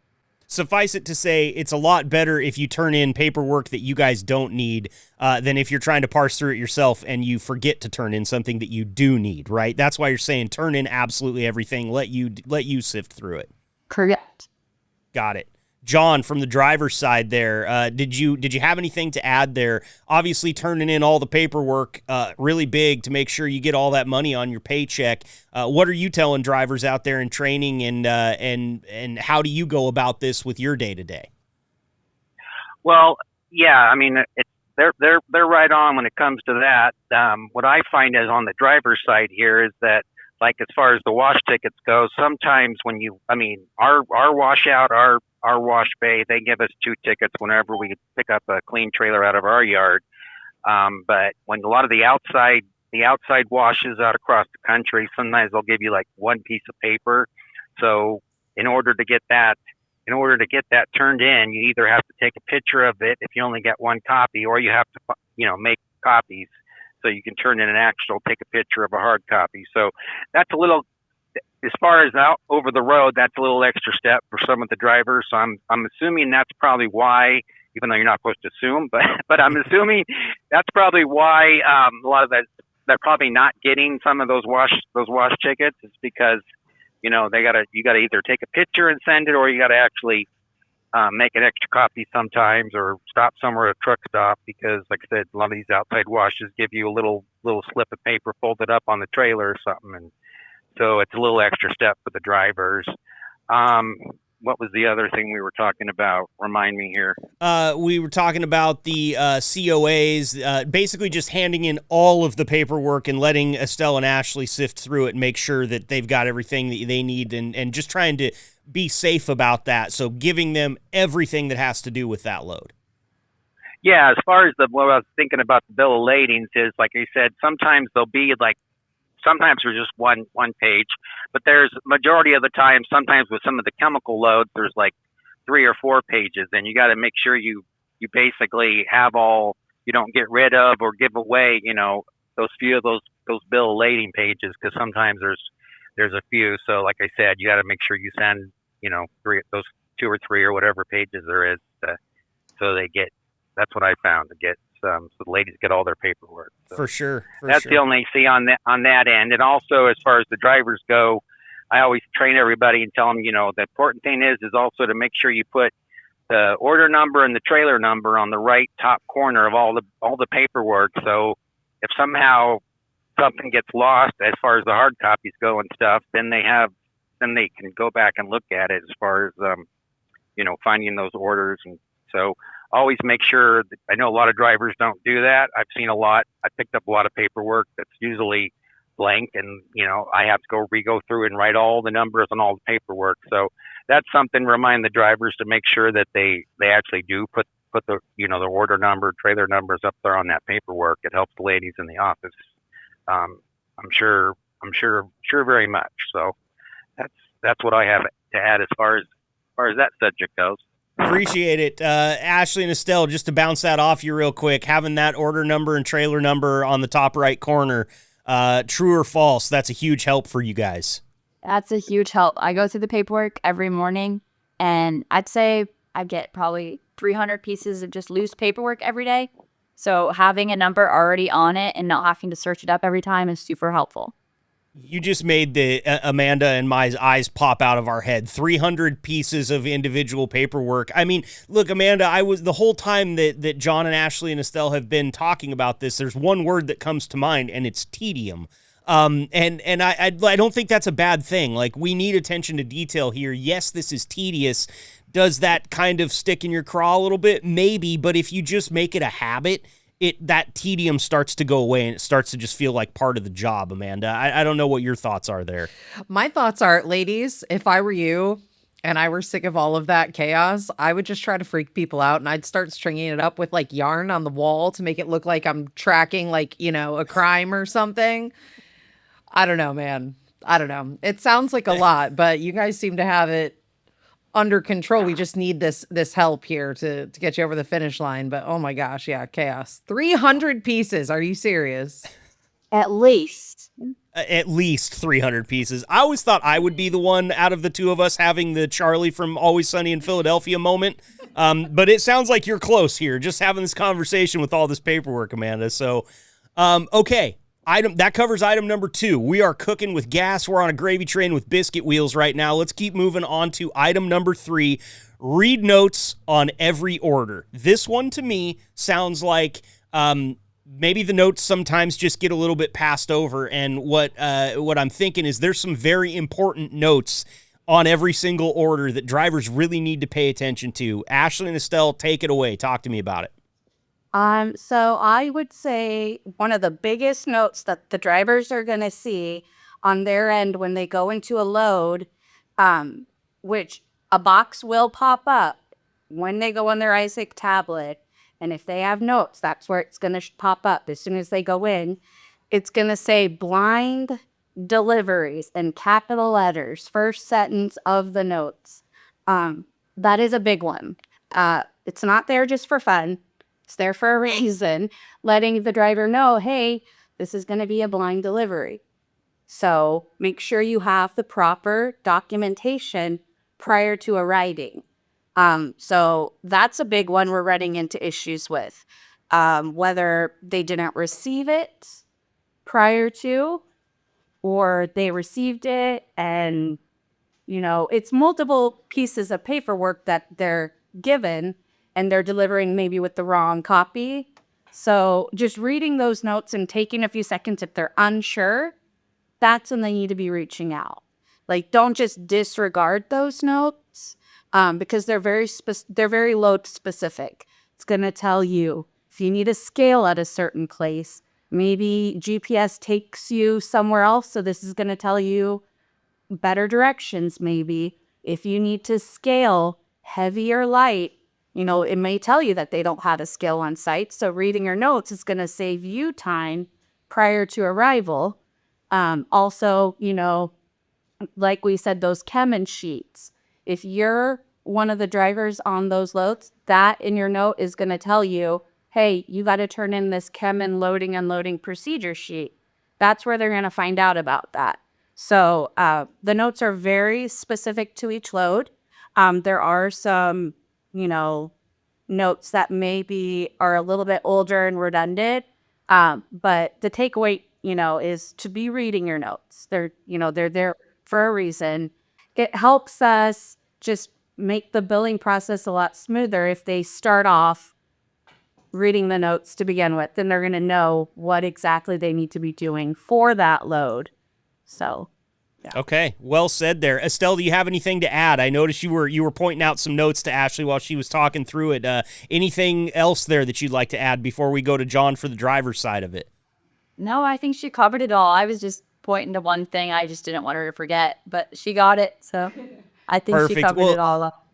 Suffice it to say, it's a lot better if you turn in paperwork that you guys don't need than if you're trying to parse through it yourself and you forget to turn in something that you do need, right? That's why you're saying turn in absolutely everything. Let you sift through it. Correct. Got it. John, from the driver's side there, did you have anything to add there? Obviously, turning in all the paperwork, really big to make sure you get all that money on your paycheck. What are you telling drivers out there in training, and how do you go about this with your day-to-day? Well, yeah, I mean, they're right on when it comes to that. What I find is on the driver's side here is that, like, as far as the wash tickets go, sometimes when our washout, our wash bay, they give us 2 tickets whenever we pick up a clean trailer out of our yard. But when a lot of the outside washes out across the country, sometimes they'll give you like 1 piece of paper. So in order to get that turned in, you either have to take a picture of it if you only get 1 copy, or you have to, make copies so you can turn in an actual, take a picture of a hard copy. So that's a little, as far as out over the road, that's a little extra step for some of the drivers. So I'm assuming that's probably why, even though you're not supposed to assume, but I'm assuming that's probably why a lot of that, they're probably not getting some of those wash tickets. Is because you gotta either take a picture and send it, or you gotta actually make an extra copy sometimes, or stop somewhere at a truck stop, because like I said, a lot of these outside washes give you a little slip of paper folded up on the trailer or something, and so it's a little extra step for the drivers. What was the other thing we were talking about? Remind me here. We were talking about the COAs, basically just handing in all of the paperwork and letting Estelle and Ashley sift through it and make sure that they've got everything that they need, and just trying to be safe about that. So giving them everything that has to do with that load. Yeah, as far as what I was thinking about the bill of ladings is, like I said, sometimes they'll be like, sometimes there's just one page, but there's majority of the time, sometimes with some of the chemical loads, there's like 3 or 4 pages, and you got to make sure you basically have all, you don't get rid of or give away, those few of those bill of lading pages, because sometimes there's a few. So like I said, you got to make sure you send, 2 or 3 or whatever pages there is, so they get, that's what I found, to get so the ladies get all their paperwork. So for sure. That's the only thing on that end. And also, as far as the drivers go, I always train everybody and tell them, the important thing is also to make sure you put the order number and the trailer number on the right top corner of all the paperwork. So if somehow something gets lost as far as the hard copies go and stuff, then they can go back and look at it as far as finding those orders. And so always make sure that, I know a lot of drivers don't do that. I've seen a lot. I picked up a lot of paperwork that's usually blank, and I have to go through and write all the numbers on all the paperwork. So that's something, remind the drivers to make sure that they actually do put the the order number, trailer numbers up there on that paperwork. It helps the ladies in the office. I'm sure very much. So that's what I have to add as far as that subject goes. Appreciate it. Ashley and Estelle, just to bounce that off you real quick, having that order number and trailer number on the top right corner, true or false, that's a huge help for you guys. That's a huge help. I go through the paperwork every morning, and I'd say I get probably 300 pieces of just loose paperwork every day. So having a number already on it and not having to search it up every time is super helpful. You just made the Amanda and my eyes pop out of our head. 300 pieces of individual paperwork. I mean, look, Amanda, I was the whole time that John and Ashley and Estelle have been talking about this, there's one word that comes to mind, and it's tedium. And I don't think that's a bad thing. Like, we need attention to detail here. Yes, this is tedious. Does that kind of stick in your craw a little bit? Maybe, but if you just make it a habit, that tedium starts to go away, and it starts to just feel like part of the job, Amanda. I don't know what your thoughts are there. My thoughts are, ladies, if I were you and I were sick of all of that chaos, I would just try to freak people out, and I'd start stringing it up with like yarn on the wall to make it look like I'm tracking like, a crime or something. I don't know, man. I don't know. It sounds like a lot, but you guys seem to have it under control. We just need this help here to get you over the finish line. But oh my gosh, yeah, chaos. 300 pieces. Are you serious? At least 300 pieces. I always thought I would be the one out of the two of us having the Charlie from Always Sunny in Philadelphia moment. But it sounds like you're close here, just having this conversation with all this paperwork, Amanda. So, okay. That covers item number 2. We are cooking with gas. We're on a gravy train with biscuit wheels right now. Let's keep moving on to item number 3. Read notes on every order. This one to me sounds like maybe the notes sometimes just get a little bit passed over. And what I'm thinking is there's some very important notes on every single order that drivers really need to pay attention to. Ashley and Estelle, take it away. Talk to me about it. So I would say one of the biggest notes that the drivers are going to see on their end when they go into a load, which a box will pop up when they go on their Isaac tablet. And if they have notes, that's where it's going to pop up as soon as they go in. It's going to say blind deliveries in capital letters, first sentence of the notes. That is a big one. It's not there just for fun. It's there for a reason, letting the driver know, hey, this is going to be a blind delivery. So make sure you have the proper documentation prior to arriving. So that's a big one we're running into issues with. Whether they didn't receive it prior to, or they received it and, it's multiple pieces of paperwork that they're given and they're delivering maybe with the wrong copy. So just reading those notes and taking a few seconds if they're unsure, that's when they need to be reaching out. Like, don't just disregard those notes because they're very load specific. It's going to tell you if you need a scale at a certain place, maybe GPS takes you somewhere else. So this is going to tell you better directions. Maybe if you need to scale heavy or light, it may tell you that they don't have a scale on site. So reading your notes is going to save you time prior to arrival. Also, like we said, those Kemin Sheets. If you're one of the drivers on those loads, that in your note is going to tell you, hey, you got to turn in this Kemin loading unloading procedure sheet. That's where they're going to find out about that. So the notes are very specific to each load. There are some, notes that maybe are a little bit older and redundant. But the takeaway, is to be reading your notes. They're there for a reason. It helps us just make the billing process a lot smoother if they start off reading the notes to begin with. Then they're going to know what exactly they need to be doing for that load. So, yeah. Okay, well said there. Estelle, do you have anything to add? I noticed you were pointing out some notes to Ashley while she was talking through it. Anything else there that you'd like to add before we go to John for the driver's side of it? No, I think she covered it all. I was just pointing to one thing. I just didn't want her to forget, but she got it. So I think Perfect. she covered it all up.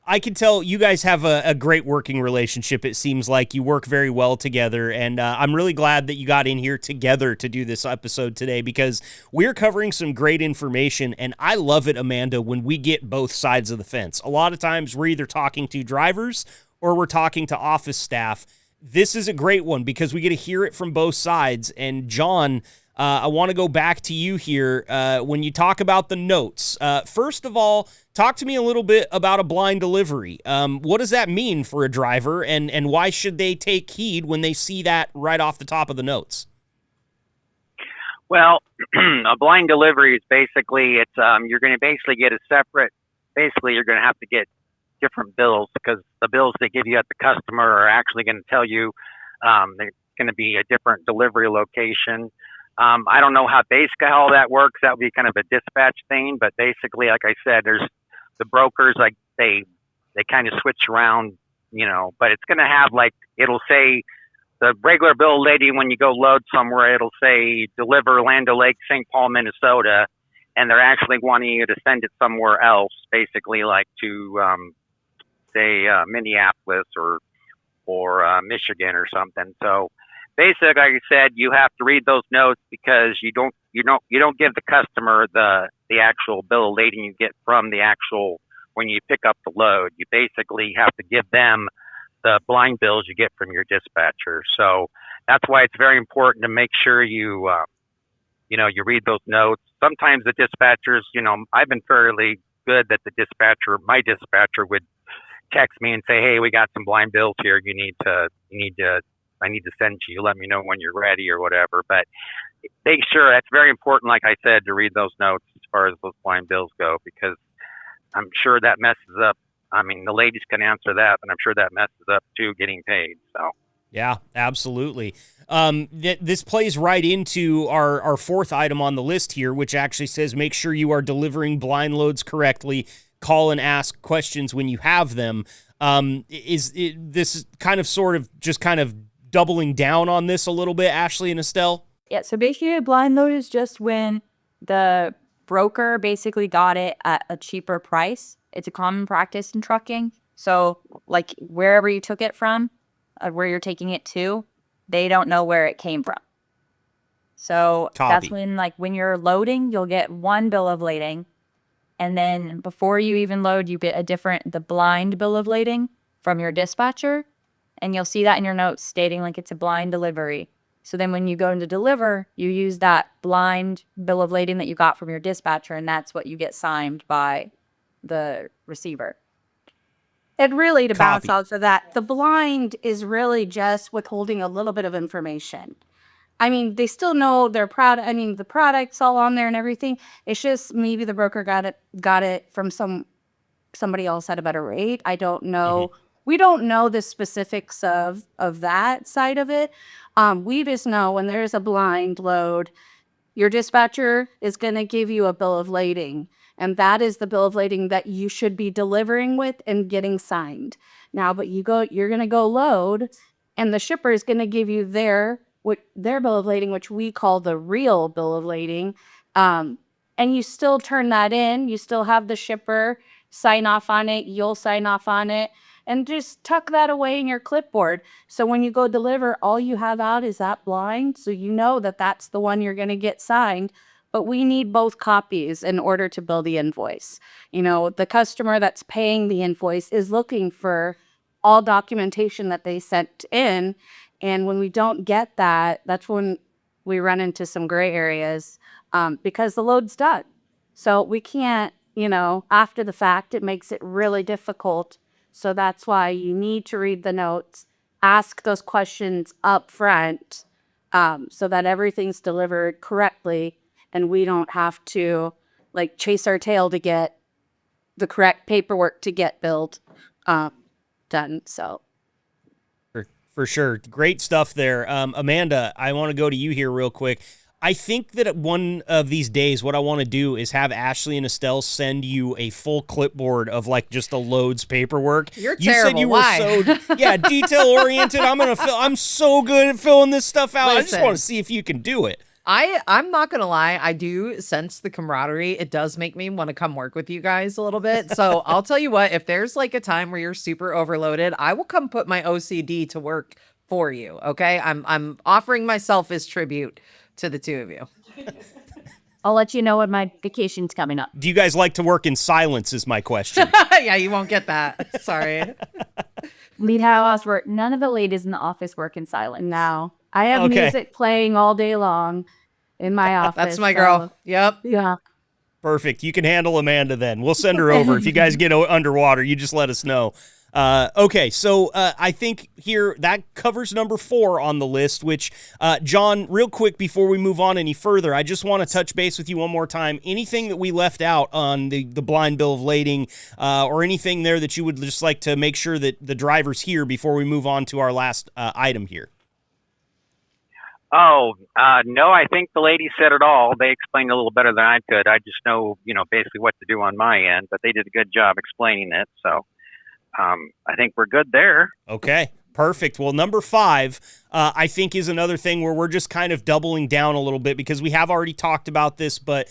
I can tell you guys have a great working relationship. It seems like you work very well together, and I'm really glad that you got in here together to do this episode today because we're covering some great information, and I love it, Amanda, when we get both sides of the fence. A lot of times we're either talking to drivers or we're talking to office staff. This is a great one because we get to hear it from both sides, and John, I want to go back to you here when you talk about the notes. First of all, talk to me a little bit about a blind delivery. What does that mean for a driver, and why should they take heed when they see that right off the top of the notes? Well, a blind delivery is basically you're going to basically get a separate. Basically, you're going to have to get different bills because the bills they give you at the customer are actually going to tell you they're going to be a different delivery location. I don't know how all that works. That would be kind of a dispatch thing, but basically, like I said, there's the brokers, like they kind of switch around, but it's going to have it'll say the regular bill lady, when you go load somewhere, it'll say deliver Land O'Lakes, St. Paul, Minnesota. And they're actually wanting you to send it somewhere else, basically like to, say, Minneapolis or Michigan or something. So, basically, like I said, you have to read those notes because you don't give the customer the actual bill of lading you get from the actual when you pick up the load. You basically have to give them the blind bills you get from your dispatcher. So that's why it's very important to make sure you read those notes. Sometimes the dispatchers, I've been fairly good that my dispatcher would text me and say, hey, we got some blind bills here. I need to send to you. Let me know when you're ready or whatever. But make sure that's very important, like I said, to read those notes as far as those blind bills go, because I'm sure that messes up. I mean, the ladies can answer that, but I'm sure that messes up too getting paid. So. Yeah, absolutely. This plays right into our fourth item on the list here, which actually says make sure you are delivering blind loads correctly call and ask questions when you have them. This kind of sort of just kind of doubling down on this a little bit, Ashley and Estelle? Yeah, so basically a blind load is just when the broker basically got it at a cheaper price. It's a common practice in trucking. So like wherever you took it from, where you're taking it to, they don't know where it came from. So that's Copy. when you're loading, you'll get one bill of lading. And then before you even load, you get the blind bill of lading from your dispatcher. And you'll see that in your notes stating like it's a blind delivery. So then when you go to deliver, you use that blind bill of lading that you got from your dispatcher, and that's what you get signed by the receiver. And really, to bounce Copy. off of that, the blind is really just withholding a little bit of information. I mean, they still know their product. I mean, the product's all on there and everything. It's just maybe the broker got it from somebody else at a better rate. I don't know. We don't know the specifics of that side of it. We just know when there's a blind load, your dispatcher is going to give you a bill of lading, and that is the bill of lading that you should be delivering with and getting signed. Now, but you're going to go load, and the shipper is going to give you their bill of lading, which we call the real bill of lading. And you still turn that in. You still have the shipper sign off on it. You'll sign off on it. And just tuck that away in your clipboard. So when you go deliver, all you have out is that blind. So you know that that's the one you're going to get signed. But we need both copies in order to bill the invoice. You know, the customer that's paying the invoice is looking for all documentation that they sent in. And when we don't get that, that's when we run into some gray areas because the load's done. So we can't, after the fact, it makes it really difficult. So that's why you need to read the notes, ask those questions up front so that everything's delivered correctly and we don't have to chase our tail to get the correct paperwork to get billed done. So. For sure. Great stuff there. Amanda, I want to go to you here real quick. I think that one of these days, what I want to do is have Ashley and Estelle send you a full clipboard of just a loads paperwork. You're you terrible. Said you Why? were so detail oriented. I'm so good at filling this stuff out. I just Listen. want to see if you can do it. I'm not gonna lie, I do sense the camaraderie. It does make me want to come work with you guys a little bit. So I'll tell you what, if there's a time where you're super overloaded, I will come put my OCD to work for you. Okay. I'm offering myself as tribute to the two of you. I'll let you know when my vacation's coming up. Do you guys like to work in silence is my question. Yeah, you won't get that. Sorry. Lead house work. None of the ladies in the office work in silence. No. I have music playing all day long in my office. That's my girl. Yep. Yeah. Perfect. You can handle Amanda then. We'll send her over. If you guys get underwater, you just let us know. Okay, so I think here that covers number 4 on the list, which, John, real quick before we move on any further, I just want to touch base with you one more time. Anything that we left out on the blind bill of lading or anything there that you would just like to make sure that the drivers hear before we move on to our last item here? Oh, no, I think the ladies said it all. They explained a little better than I could. I just know, basically what to do on my end, but they did a good job explaining it. So I think we're good there. Okay, perfect. Well, number 5, I think is another thing where we're just kind of doubling down a little bit because we have already talked about this, but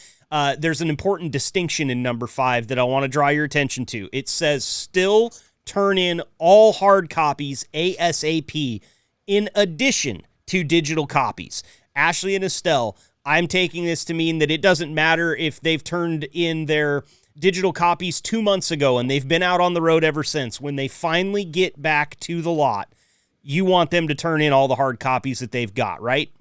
there's an important distinction in number 5 that I want to draw your attention to. It says still turn in all hard copies ASAP in addition to digital copies. Ashley and Estelle, I'm taking this to mean that it doesn't matter if they've turned in their digital copies 2 months ago and they've been out on the road ever since. When they finally get back to the lot, you want them to turn in all the hard copies that they've got, right?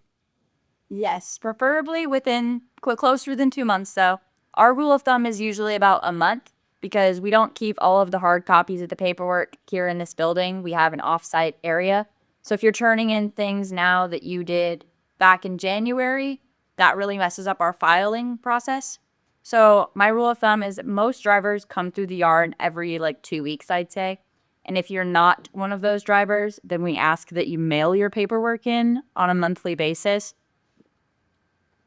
Yes, preferably within closer than 2 months, though. Our rule of thumb is usually about a month because we don't keep all of the hard copies of the paperwork here in this building. We have an off-site area. So if you're turning in things now that you did back in January, that really messes up our filing process. So my rule of thumb is that most drivers come through the yard every 2 weeks, I'd say. And if you're not one of those drivers, then we ask that you mail your paperwork in on a monthly basis.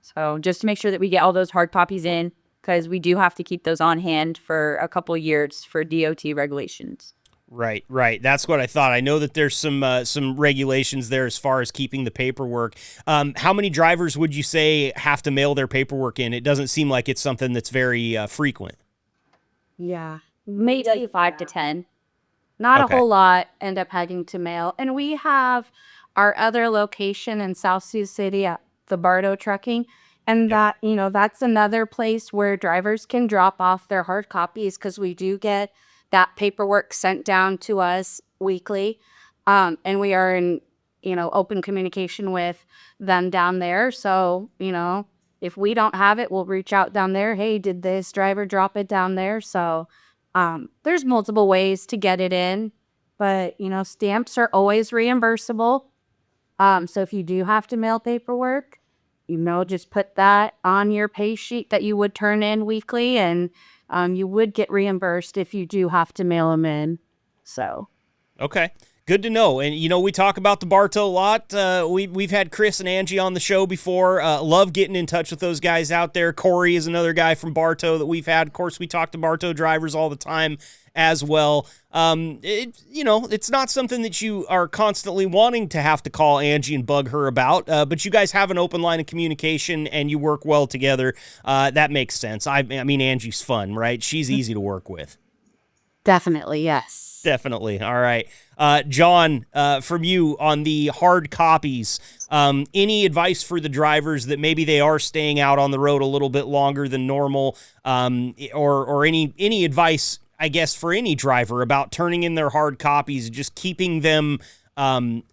So just to make sure that we get all those hard copies in. because we do have to keep those on hand for a couple years for DOT regulations. Right, right. That's what I thought. I know that there's some regulations there as far as keeping the paperwork. How many drivers would you say have to mail their paperwork in? It doesn't seem like it's something that's very frequent. Yeah. Maybe like 5 to 10. Not Okay. a whole lot end up having to mail. And we have our other location in South Sioux City at the Bardo Trucking. And that, that's another place where drivers can drop off their hard copies because we do get that paperwork sent down to us weekly. And we are in, open communication with them down there. So, if we don't have it, we'll reach out down there. Hey, did this driver drop it down there? So there's multiple ways to get it in, but stamps are always reimbursable. So if you do have to mail paperwork, just put that on your pay sheet that you would turn in weekly, and you would get reimbursed if you do have to mail them in. So. Okay. Good to know. And, we talk about the Bartow a lot. We've had Chris and Angie on the show before. Love getting in touch with those guys out there. Corey is another guy from Bartow that we've had. Of course, we talk to Bartow drivers all the time as well. It's not something that you are constantly wanting to have to call Angie and bug her about, but you guys have an open line of communication and you work well together. That makes sense. I mean, Angie's fun, right? She's easy to work with. Definitely, yes. Definitely. All right. John, from you on the hard copies, any advice for the drivers that maybe they are staying out on the road a little bit longer than normal, or any advice, I guess, for any driver about turning in their hard copies, just keeping them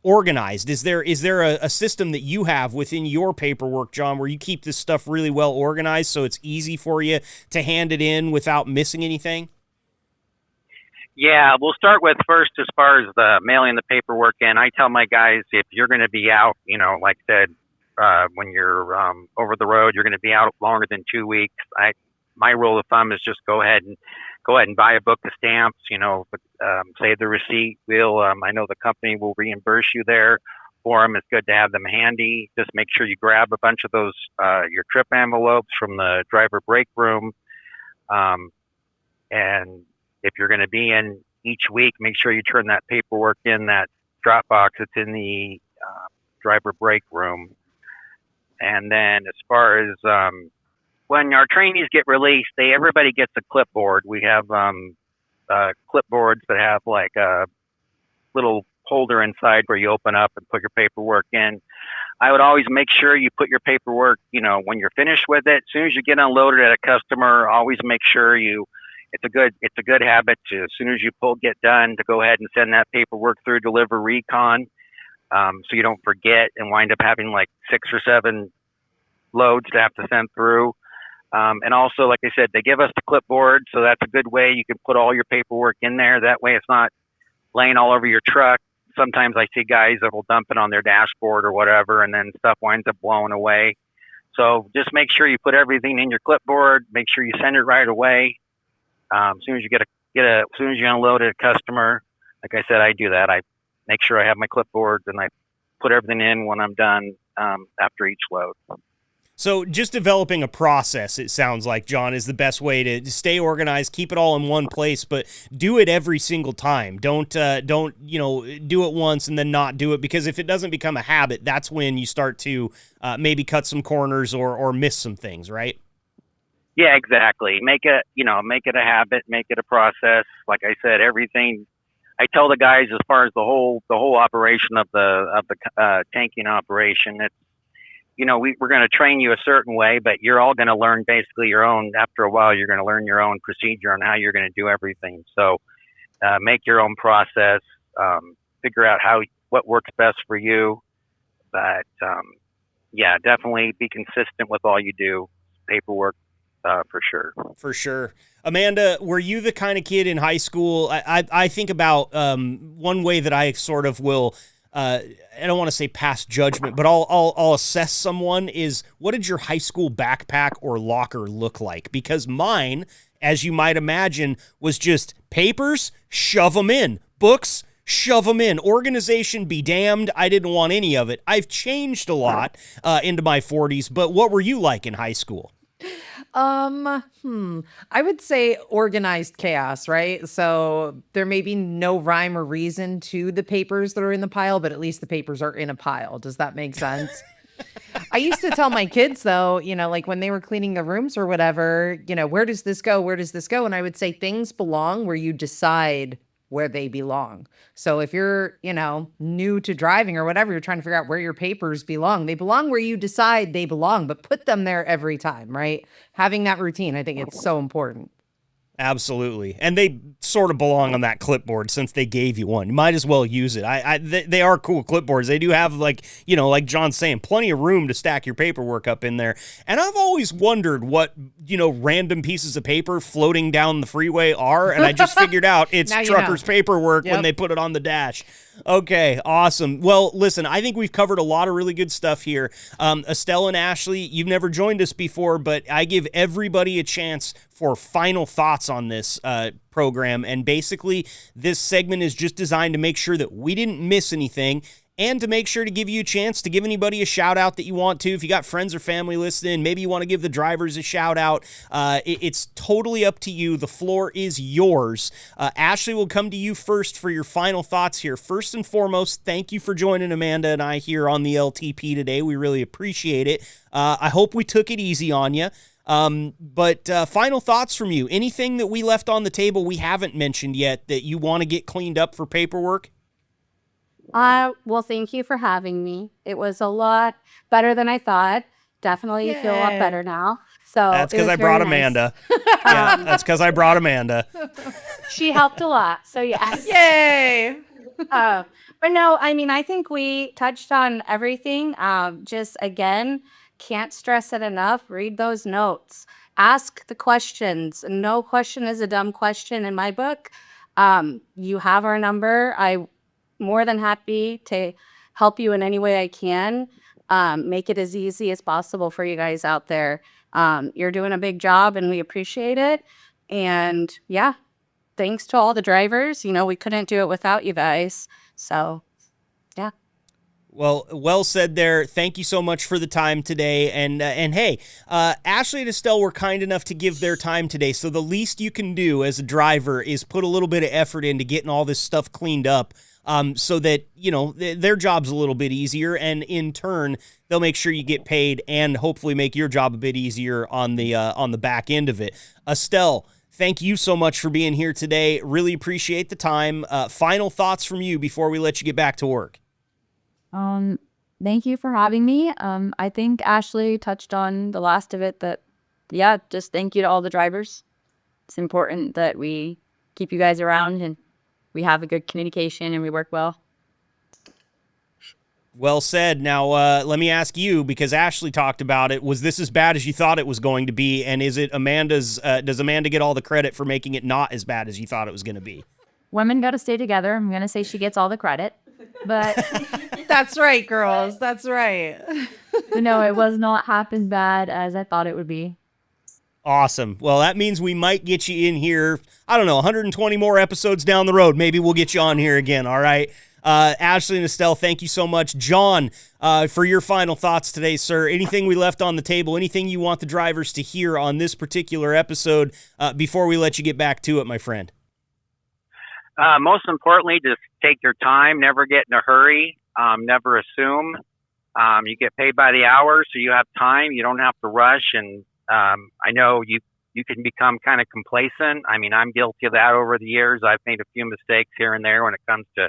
organized? Is there a system that you have within your paperwork, John, where you keep this stuff really well organized so it's easy for you to hand it in without missing anything? Yeah, we'll start with first as far as the mailing the paperwork in. I tell my guys, if you're going to be out, like I said, when you're over the road, you're going to be out longer than 2 weeks. My rule of thumb is just go ahead and buy a book of stamps. Save the receipt. I know the company will reimburse you there for them. It's good to have them handy. Just make sure you grab a bunch of those your trip envelopes from the driver break room, and if you're going to be in each week, make sure you turn that paperwork in that drop box that's in the driver break room. And then as far as when our trainees get released, everybody gets a clipboard. We have clipboards that have like a little holder inside where you open up and put your paperwork in. I would always make sure you put your paperwork, when you're finished with it. As soon as you get unloaded at a customer, always make sure it's a good habit to, as soon as you get done, to go ahead and send that paperwork through DeliveRecon, so you don't forget and wind up having like 6 or 7 loads to have to send through. And also, like I said, they give us the clipboard, so that's a good way you can put all your paperwork in there. That way it's not laying all over your truck. Sometimes I see guys that will dump it on their dashboard or whatever, and then stuff winds up blowing away. So just make sure you put everything in your clipboard. Make sure you send it right away. As soon as you unload a customer, like I said, I do that. I make sure I have my clipboards and I put everything in when I'm done after each load. So just developing a process, it sounds like, John, is the best way to stay organized, keep it all in one place, but do it every single time. Don't do it once and then not do it, because if it doesn't become a habit, that's when you start to maybe cut some corners or miss some things, right? Yeah, exactly. Make it a habit, make it a process. Like I said, everything. I tell the guys as far as the whole operation of the tanking operation. It's we're going to train you a certain way, but you're all going to learn basically your own. After a while, you're going to learn your own procedure on how you're going to do everything. So make your own process. Figure out what works best for you. But definitely be consistent with all you do. Paperwork. For sure. For sure. Amanda, were you the kind of kid in high school? I think about one way that I sort of will, I don't want to say pass judgment, but I'll assess someone is, what did your high school backpack or locker look like? Because mine, as you might imagine, was just papers, shove them in. Books, shove them in. Organization be damned. I didn't want any of it. I've changed a lot into my 40s, but what were you like in high school? I would say organized chaos, right? So there may be no rhyme or reason to the papers that are in the pile, but at least the papers are in a pile. Does that make sense? I used to tell my kids though, like when they were cleaning the rooms or whatever, where does this go? Where does this go? And I would say things belong where you decide where they belong. So if you're, new to driving or whatever, you're trying to figure out where your papers belong. They belong where you decide they belong, but put them there every time, right? Having that routine, I think it's so important. Absolutely. And they sort of belong on that clipboard since they gave you one. You might as well use it. They are cool clipboards. They do have, like John's saying, plenty of room to stack your paperwork up in there. And I've always wondered what, random pieces of paper floating down the freeway are. And I just figured out it's truckers' paperwork when they put it on the dash. Okay, awesome. Well, listen, I think we've covered a lot of really good stuff here. Estelle and Ashley, you've never joined us before, but I give everybody a chance for final thoughts on this program. And basically, this segment is just designed to make sure that we didn't miss anything and to make sure to give you a chance to give anybody a shout out that you want to. If you got friends or family listening, maybe you want to give the drivers a shout out. It's totally up to you. The floor is yours. Ashley, will come to you first for your final thoughts here. First and foremost, thank you for joining Amanda and I here on the LTP today. We really appreciate it. I hope we took it easy on you. But final thoughts from you. Anything that we left on the table we haven't mentioned yet that you want to get cleaned up for paperwork? Well, thank you for having me. It was a lot better than I thought. Definitely feel a lot better now. So that's because I brought Amanda. Yeah, that's because I brought Amanda. She helped a lot. So yes. Yay! But no, I think we touched on everything. Just again, can't stress it enough. Read those notes. Ask the questions. No question is a dumb question in my book. You have our number. I'm more than happy to help you in any way I can. Make it as easy as possible for you guys out there. You're doing a big job and we appreciate it. And yeah, thanks to all the drivers. We couldn't do it without you guys. So yeah. Well said there. Thank you so much for the time today. And hey, Ashley and Estelle were kind enough to give their time today. So the least you can do as a driver is put a little bit of effort into getting all this stuff cleaned up. So that, their job's a little bit easier, and in turn, they'll make sure you get paid and hopefully make your job a bit easier on the back end of it. Estelle, thank you so much for being here today. Really appreciate the time. Final thoughts from you before we let you get back to work. Thank you for having me. I think Ashley touched on the last of it just thank you to all the drivers. It's important that we keep you guys around and we have a good communication and we work well. Well said. Now, let me ask you, because Ashley talked about it, was this as bad as you thought it was going to be? And is it does Amanda get all the credit for making it not as bad as you thought it was going to be? Women got to stay together. I'm going to say she gets all the credit, but that's right, girls. That's right. No, it was not half as bad as I thought it would be. Awesome. Well, that means we might get you in here, 120 more episodes down the road. Maybe we'll get you on here again, all right? Ashley and Estelle, thank you so much. John, for your final thoughts today, sir. Anything we left on the table, anything you want the drivers to hear on this particular episode before we let you get back to it, my friend? Most importantly, just take your time. Never get in a hurry. Never assume. You get paid by the hour, so you have time. You don't have to rush. And I know you can become kind of complacent. I'm guilty of that over the years. I've made a few mistakes here and there when it comes to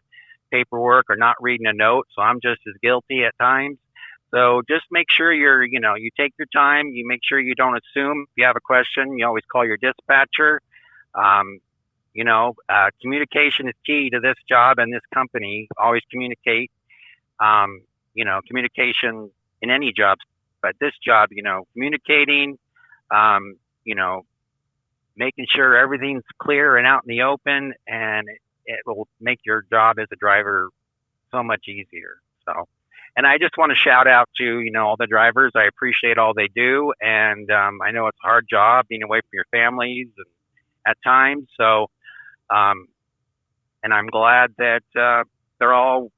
paperwork or not reading a note. So I'm just as guilty at times. So just make sure you take your time. You make sure you don't assume. If you have a question, you always call your dispatcher. Communication is key to this job and this company. Always communicate. Communication in any job, but this job, communicating, making sure everything's clear and out in the open, and it will make your job as a driver so much easier. So, and I just want to shout out to, all the drivers. I appreciate all they do. And I know it's a hard job being away from your families and at times. So, and I'm glad that they're all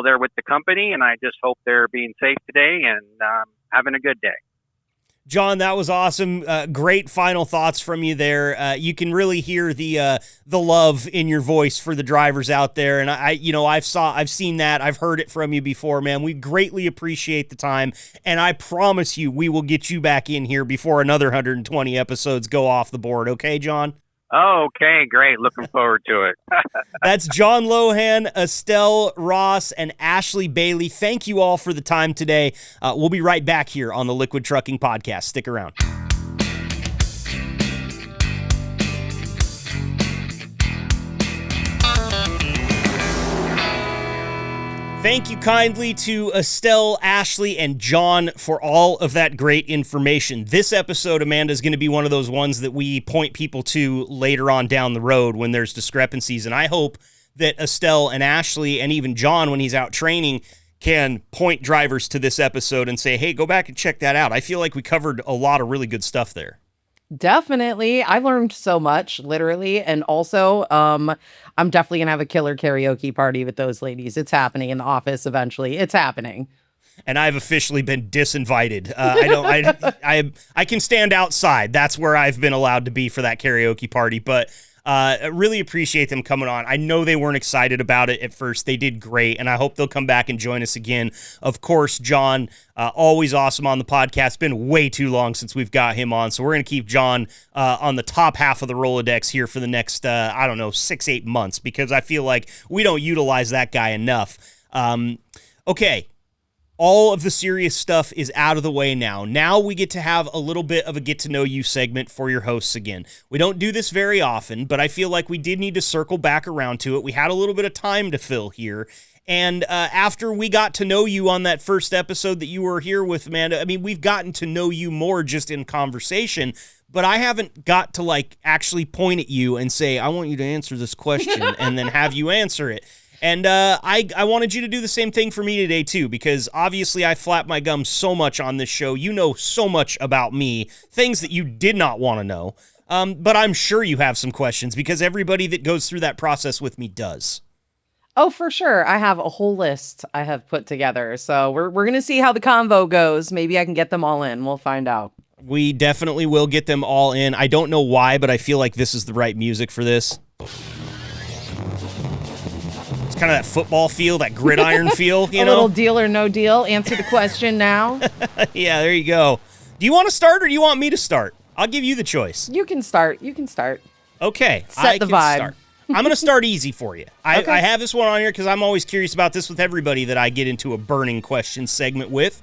there with the company. And I just hope they're being safe today and having a good day. John, that was awesome. Great final thoughts from you there. You can really hear the love in your voice for the drivers out there, and I've seen that. I've heard it from you before, man. We greatly appreciate the time, and I promise you, we will get you back in here before another 120 episodes go off the board. Okay, John? Okay, great. Looking forward to it. That's John Lohan, Estelle Ross, and Ashley Bailey. Thank you all for the time today. We'll be right back here on the Liquid Trucking Podcast. Stick around. Thank you kindly to Estelle, Ashley, and John for all of that great information. This episode, Amanda, is going to be one of those ones that we point people to later on down the road when there's discrepancies. And I hope that Estelle and Ashley and even John, when he's out training, can point drivers to this episode and say, hey, go back and check that out. I feel like we covered a lot of really good stuff there. Definitely. I learned so much, literally. And also, I'm definitely going to have a killer karaoke party with those ladies. It's happening in the office eventually. It's happening. And I've officially been disinvited. I can stand outside. That's where I've been allowed to be for that karaoke party. But I really appreciate them coming on. I know they weren't excited about it at first. They did great, and I hope they'll come back and join us again. Of course, John, always awesome on the podcast. It's been way too long since we've got him on, so we're going to keep John on the top half of the Rolodex here for the next, 6-8 months, because I feel like we don't utilize that guy enough. Okay. All of the serious stuff is out of the way now. Now we get to have a little bit of a get-to-know-you segment for your hosts again. We don't do this very often, but I feel like we did need to circle back around to it. We had a little bit of time to fill here. And after we got to know you on that first episode that you were here with, Amanda, I mean, we've gotten to know you more just in conversation, but I haven't got to, actually point at you and say, I want you to answer this question, and then have you answer it. And I wanted you to do the same thing for me today, too, because obviously I flap my gums so much on this show. You know so much about me, things that you did not want to know. But I'm sure you have some questions, because everybody that goes through that process with me does. Oh, for sure. I have a whole list I have put together. So we're going to see how the convo goes. Maybe I can get them all in. We'll find out. We definitely will get them all in. I don't know why, but I feel like this is the right music for this. Kind of that football feel, that gridiron feel, you know? A little deal or no deal. Answer the question now. Yeah, there you go. Do you want to start or do you want me to start? I'll give you the choice. You can start. You can start. Okay. Set the vibe. Start. I'm going to start easy for you. Okay. I have this one on here because I'm always curious about this with everybody that I get into a burning question segment with.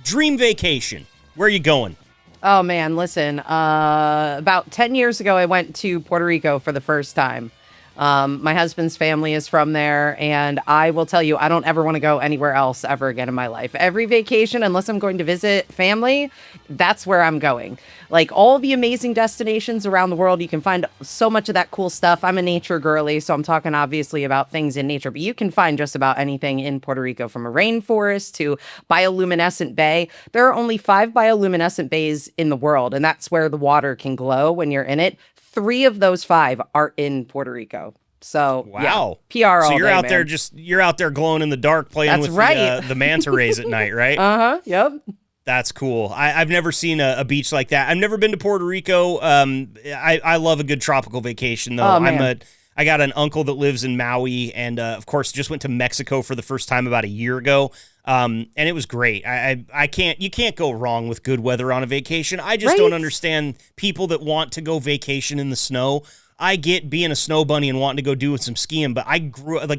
Dream vacation. Where are you going? Oh, man. Listen, about 10 years ago, I went to Puerto Rico for the first time. My husband's family is from there, and I will tell you, I don't ever want to go anywhere else ever again in my life. Every vacation, unless I'm going to visit family, that's where I'm going. Like all the amazing destinations around the world, you can find so much of that cool stuff. I'm a nature girly, so I'm talking obviously about things in nature, but you can find just about anything in Puerto Rico, from a rainforest to bioluminescent bay. There are only 5 bioluminescent bays in the world, and that's where the water can glow when you're in it. 3 of those 5 are in Puerto Rico. So wow, yeah, PR all so you're day, out man. there you're out there glowing in the dark, playing That's with right. the manta rays at night, right? Yep. That's cool. I've never seen a beach like that. I've never been to Puerto Rico. I love a good tropical vacation though. Oh, man. I got an uncle that lives in Maui, and of course just went to Mexico for the first time about a year ago. And it was great. You can't go wrong with good weather on a vacation. I just don't understand people that want to go vacation in the snow. I get being a snow bunny and wanting to go do some skiing, but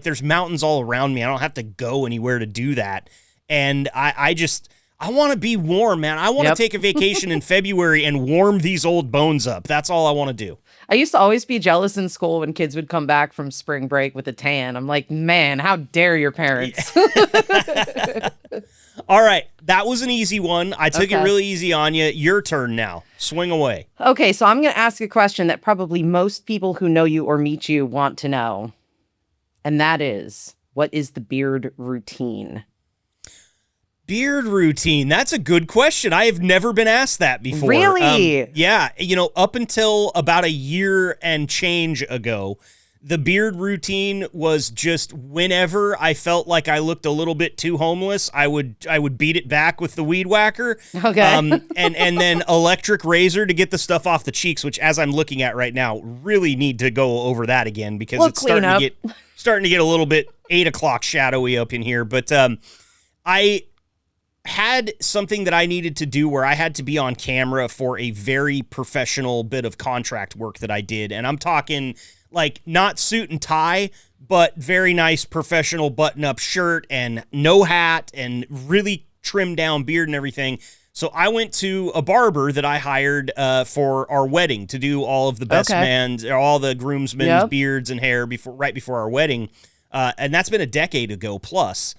there's mountains all around me. I don't have to go anywhere to do that. And I want to be warm, man. I want to take a vacation in February and warm these old bones up. That's all I want to do. I used to always be jealous in school when kids would come back from spring break with a tan. I'm like, man, how dare your parents? All right. That was an easy one. I took it really easy on you. Your turn now. Swing away. Okay, so I'm going to ask a question that probably most people who know you or meet you want to know. And that is, what is the beard routine? Beard routine. That's a good question. I have never been asked that before. Really? Yeah. Up until about a year and change ago, The beard routine was just whenever I felt like I looked a little bit too homeless, I would beat it back with the weed whacker. Okay. And then electric razor to get the stuff off the cheeks, which as I'm looking at right now, really need to go over that again because We'll it's starting clean to get a little bit 8 o'clock shadowy up in here. But I had something that I needed to do where I had to be on camera for a very professional bit of contract work that I did. And I'm talking like not suit and tie, but very nice professional button-up shirt and no hat and really trimmed down beard and everything. So I went to a barber that I hired for our wedding to do all of the best man's, all the groomsmen's beards and hair right before our wedding. And that's been a decade ago plus.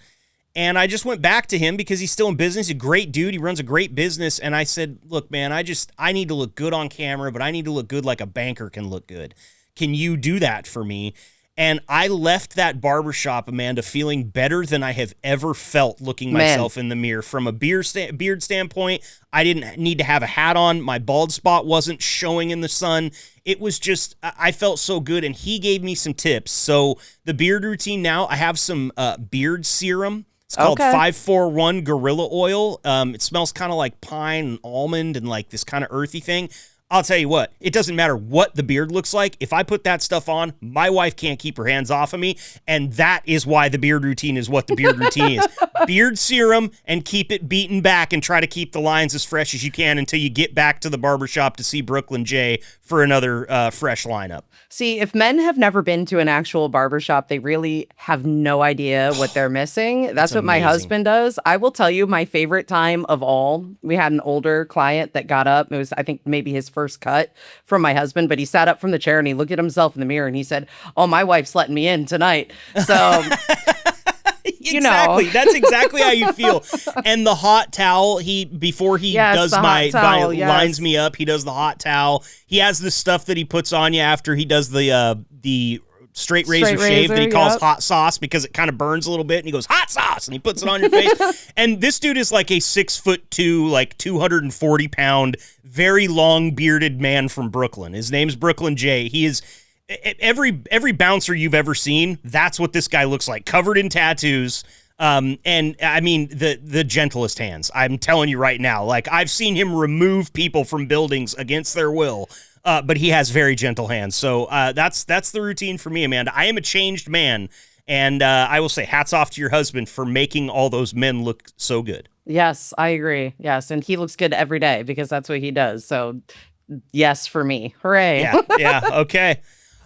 And I just went back to him because he's still in business. He's a great dude. He runs a great business. And I said, look, man, I need to look good on camera, but I need to look good like a banker can look good. Can you do that for me? And I left that barbershop, Amanda, feeling better than I have ever felt looking myself in the mirror. From a beard standpoint, I didn't need to have a hat on. My bald spot wasn't showing in the sun. It was just, I felt so good. And he gave me some tips. So the beard routine now, I have some beard serum. It's called 541 Gorilla Oil. It smells kind of like pine and almond and like this kind of earthy thing. I'll tell you what, it doesn't matter what the beard looks like. If I put that stuff on, my wife can't keep her hands off of me. And that is why the beard routine is what the beard routine is. Beard serum and keep it beaten back and try to keep the lines as fresh as you can until you get back to the barbershop to see Brooklyn J for another fresh lineup. See, if men have never been to an actual barbershop, they really have no idea what they're missing. That's what my husband does. I will tell you my favorite time of all. We had an older client that got up. It was, I think, maybe his first cut from my husband, but he sat up from the chair and he looked at himself in the mirror and he said, "Oh, my wife's letting me in tonight." So... Exactly. That's exactly how you feel. And the hot towel, before he lines me up, he does the hot towel. He has this stuff that he puts on you after he does the straight razor shave that he calls hot sauce because it kind of burns a little bit, and he goes, "Hot sauce," and he puts it on your face. And this dude is like a 6'2", like 240-pound, very long bearded man from Brooklyn. His name's Brooklyn J. He is every bouncer you've ever seen. That's what this guy looks like, covered in tattoos. And I mean, the gentlest hands. I'm telling you right now, like I've seen him remove people from buildings against their will. But he has very gentle hands. So that's the routine for me, Amanda. I am a changed man. And I will say hats off to your husband for making all those men look so good. Yes, I agree. Yes. And he looks good every day because that's what he does. So yes, for me. Hooray. Yeah. Okay.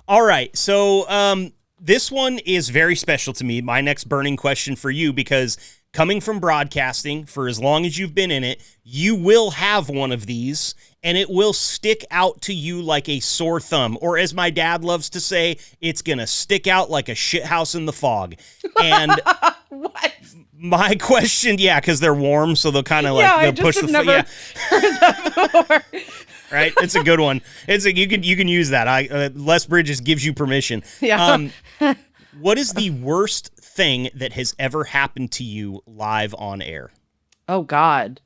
All right. So this one is very special to me. My next burning question for you, because coming from broadcasting for as long as you've been in it, you will have one of these and it will stick out to you like a sore thumb. Or as my dad loves to say, it's going to stick out like a shithouse in the fog. And what? My question, because they're warm, so they'll kind of like they'll push the never heard that before. Right, it's a good one. You can use that. Les Bridges gives you permission. Yeah. What is the worst thing that has ever happened to you live on air? Oh God.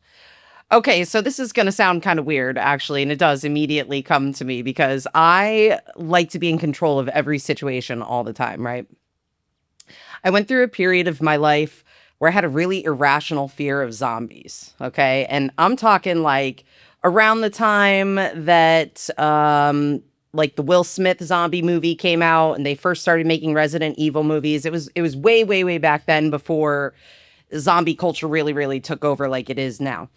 Okay, so this is going to sound kind of weird, actually, and it does immediately come to me because I like to be in control of every situation all the time, right? I went through a period of my life where I had a really irrational fear of zombies, okay? And I'm talking like around the time that like the Will Smith zombie movie came out and they first started making Resident Evil movies. It was way, way, way back then before zombie culture really, really took over like it is now.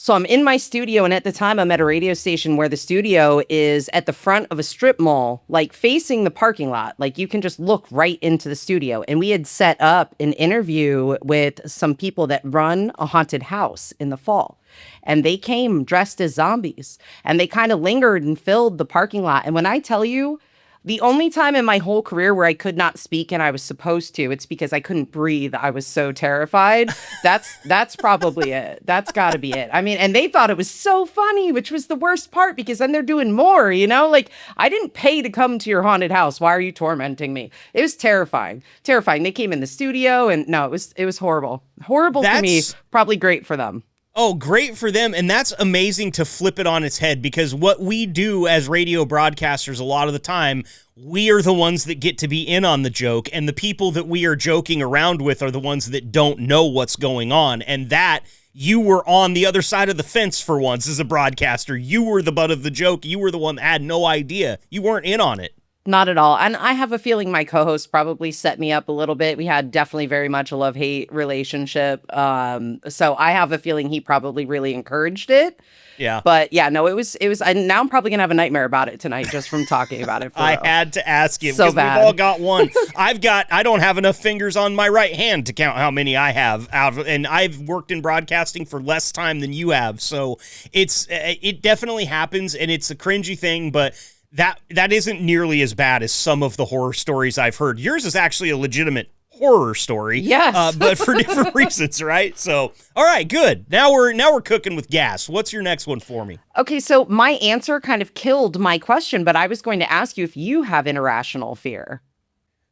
So I'm in my studio, and at the time I'm at a radio station where the studio is at the front of a strip mall, like facing the parking lot. Like you can just look right into the studio. And we had set up an interview with some people that run a haunted house in the fall. And they came dressed as zombies, and they kind of lingered and filled the parking lot. And when I tell you, the only time in my whole career where I could not speak and I was supposed to, it's because I couldn't breathe. I was so terrified. That's probably it. That's got to be it. I mean, and they thought it was so funny, which was the worst part because then they're doing more, like I didn't pay to come to your haunted house. Why are you tormenting me? It was terrifying. Terrifying. They came in the studio and no, it was horrible. Horrible for me, probably great for them. Oh, great for them. And that's amazing to flip it on its head, because what we do as radio broadcasters a lot of the time, we are the ones that get to be in on the joke, and the people that we are joking around with are the ones that don't know what's going on. And that you were on the other side of the fence for once as a broadcaster. You were the butt of the joke. You were the one that had no idea. You weren't in on it. Not at all. And I have a feeling my co-host probably set me up a little bit. We had definitely very much a love-hate relationship. So I have a feeling he probably really encouraged it. Yeah. But yeah, no, it was, and now I'm probably gonna have a nightmare about it tonight just from talking about it. I had to ask you, So because bad. we've all got one. I don't have enough fingers on my right hand to count how many I have and I've worked in broadcasting for less time than you have. So it definitely happens, and it's a cringy thing, but that isn't nearly as bad as some of the horror stories I've heard. Yours is actually a legitimate horror story. Yes. But for different reasons, right? So, all right, good. Now we're cooking with gas. What's your next one for me? Okay, so my answer kind of killed my question, but I was going to ask you if you have irrational fear.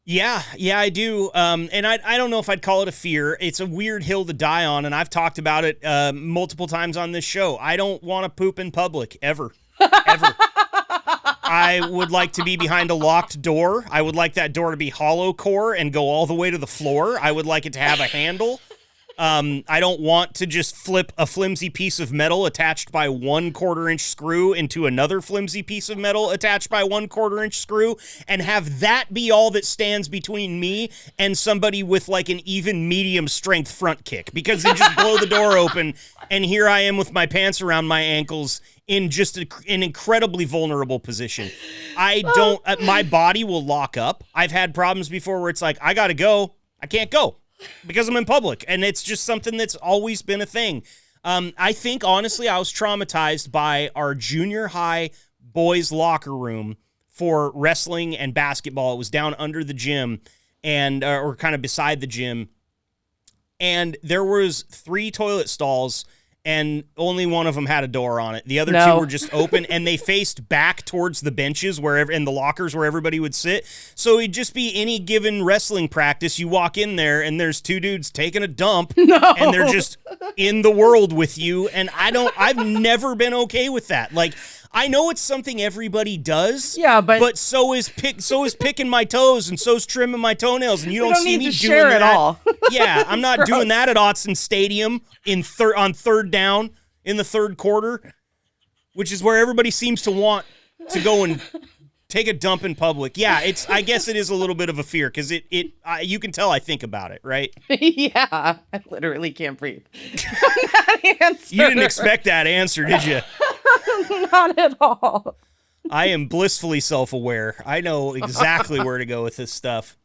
Yeah, I do. And I don't know if I'd call it a fear. It's a weird hill to die on, and I've talked about it multiple times on this show. I don't want to poop in public, ever. Ever. I would like to be behind a locked door. I would like that door to be hollow core and go all the way to the floor. I would like it to have a handle. I don't want to just flip a flimsy piece of metal attached by 1/4 inch screw into another flimsy piece of metal attached by 1/4 inch screw and have that be all that stands between me and somebody with like an even medium strength front kick, because they just blow the door open and here I am with my pants around my ankles in just an incredibly vulnerable position. I don't, my body will lock up. I've had problems before where it's like, I gotta go. I can't go because I'm in public. And it's just something that's always been a thing. I think, honestly, I was traumatized by our junior high boys' locker room for wrestling and basketball. It was down under the gym and, or kind of beside the gym. And there was 3 toilet stalls, and only one of them had a door on it. The other 2 were just open, and they faced back towards the benches and the lockers where everybody would sit. So it'd just be any given wrestling practice. You walk in there, and there's 2 dudes taking a dump, and they're just in the world with you. And I've never been okay with that. Like, I know it's something everybody does. Yeah, but so is picking my toes, and so's trimming my toenails, and you don't see me doing share that at all. Yeah, I'm not doing that at Autzen Stadium on third down in the third quarter, which is where everybody seems to want to go and take a dump in public. Yeah, I guess it is a little bit of a fear, because you can tell I think about it, right? Yeah, I literally can't breathe. That answer. You didn't expect that answer, did you? Not at all. I am blissfully self-aware. I know exactly where to go with this stuff.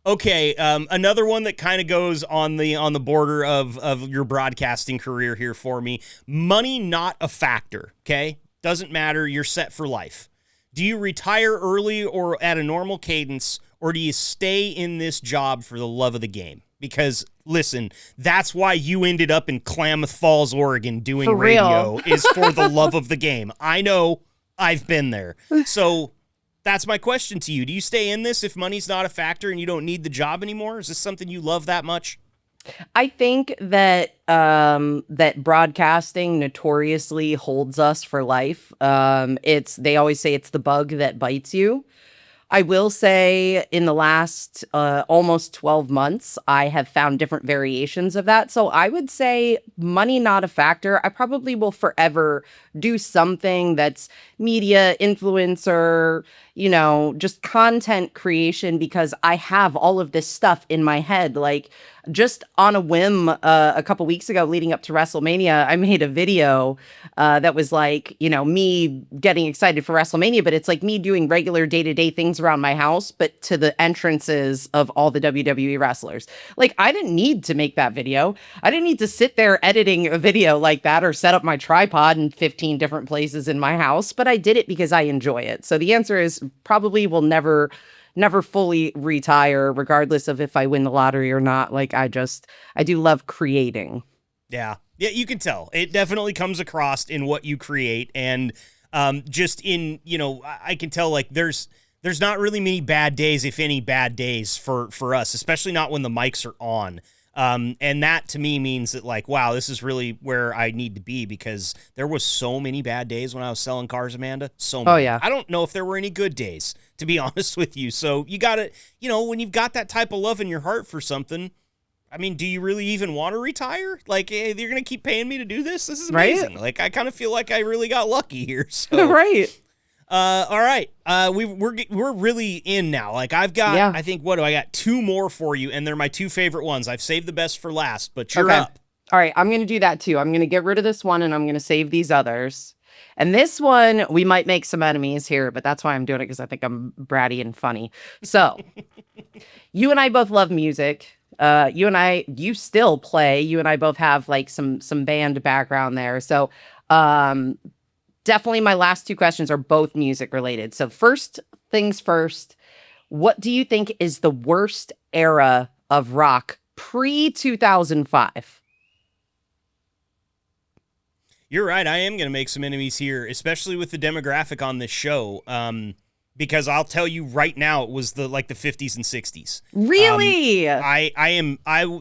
Okay, another one that kind of goes on the border of your broadcasting career here for me. Money not a factor, okay? Doesn't matter, you're set for life. Do you retire early or at a normal cadence, or do you stay in this job for the love of the game? Because, listen, that's why you ended up in Klamath Falls, Oregon doing For radio, real. is for the love of the game. I know, I've been there. So that's my question to you. Do you stay in this if money's not a factor and you don't need the job anymore? Is this something you love that much? I think that that broadcasting notoriously holds us for life. They always say it's the bug that bites you. I will say in the last almost 12 months, I have found different variations of that. So I would say money not a factor. I probably will forever do something that's media, influencer, just content creation, because I have all of this stuff in my head. Like, just on a whim, a couple weeks ago leading up to WrestleMania, I made a video that was like, me getting excited for WrestleMania, but it's like me doing regular day-to-day things around my house, but to the entrances of all the WWE wrestlers. Like, I didn't need to make that video. I didn't need to sit there editing a video like that or set up my tripod in 15 different places in my house, but I did it because I enjoy it. So the answer is probably will never fully retire, regardless of if I win the lottery or not. Like, I do love creating. Yeah, you can tell. It definitely comes across in what you create. And just in, I can tell, like, there's not really many bad days, if any bad days for us, especially not when the mics are on. And that to me means that like, wow, this is really where I need to be, because there was so many bad days when I was selling cars, Amanda. So many. Oh, yeah. I don't know if there were any good days, to be honest with you. So you got to, when you've got that type of love in your heart for something, I mean, do you really even want to retire? Like, hey, you're going to keep paying me to do this? This is amazing. Right? Like, I kind of feel like I really got lucky here. So. Right. All right. We're really in now. Like I think, I got 2 more for you, and they're my 2 favorite ones. I've saved the best for last, but you're up. All right. I'm going to do that too. I'm going to get rid of this one and I'm going to save these others. And this one, we might make some enemies here, but that's why I'm doing it, because I think I'm bratty and funny. So you and I both love music. You still play. You and I both have like some band background there. So, definitely my last 2 questions are both music related. So first things first, what do you think is the worst era of rock pre-2005? You're right. I am going to make some enemies here, especially with the demographic on this show. Because I'll tell you right now, it was the 50s and 60s. Really?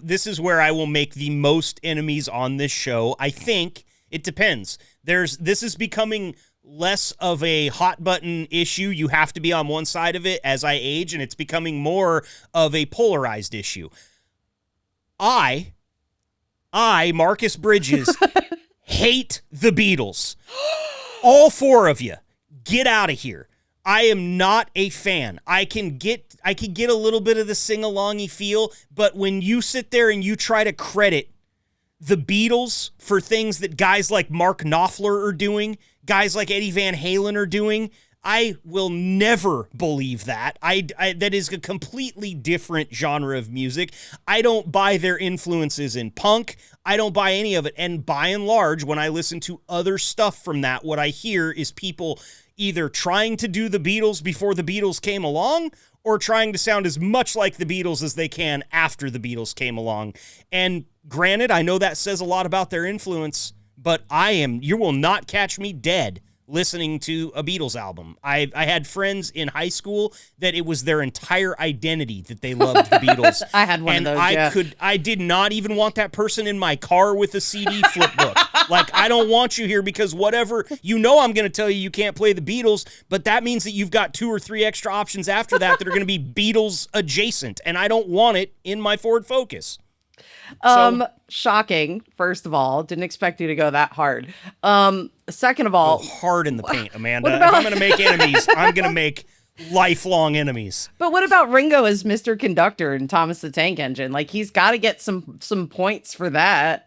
This is where I will make the most enemies on this show. I think it depends. This is becoming less of a hot button issue. You have to be on one side of it as I age, and it's becoming more of a polarized issue. I, Marcus Bridges, hate the Beatles. All 4 of you, get out of here. I am not a fan. I can get a little bit of the sing-alongy feel, but when you sit there and you try to credit the Beatles for things that guys like Mark Knopfler are doing, guys like Eddie Van Halen are doing, I will never believe that. That is a completely different genre of music. I don't buy their influences in punk. I don't buy any of it. And by and large, when I listen to other stuff from that, what I hear is people either trying to do the Beatles before the Beatles came along, or trying to sound as much like the Beatles as they can after the Beatles came along. And granted, I know that says a lot about their influence, but you will not catch me dead listening to a Beatles album. I had friends in high school that it was their entire identity that they loved the Beatles. I had one and of those, I did not even want that person in my car with a CD flip book. Like, I don't want you here because whatever, I'm going to tell you can't play the Beatles, but that means that you've got 2 or 3 extra options after that are going to be Beatles adjacent, and I don't want it in my Ford Focus. Shocking. First of all, didn't expect you to go that hard. Second of all, hard in the paint, Amanda. About- If I'm going to make enemies, I'm going to make lifelong enemies. But what about Ringo as Mr. Conductor and Thomas the Tank Engine? Like, he's got to get some points for that.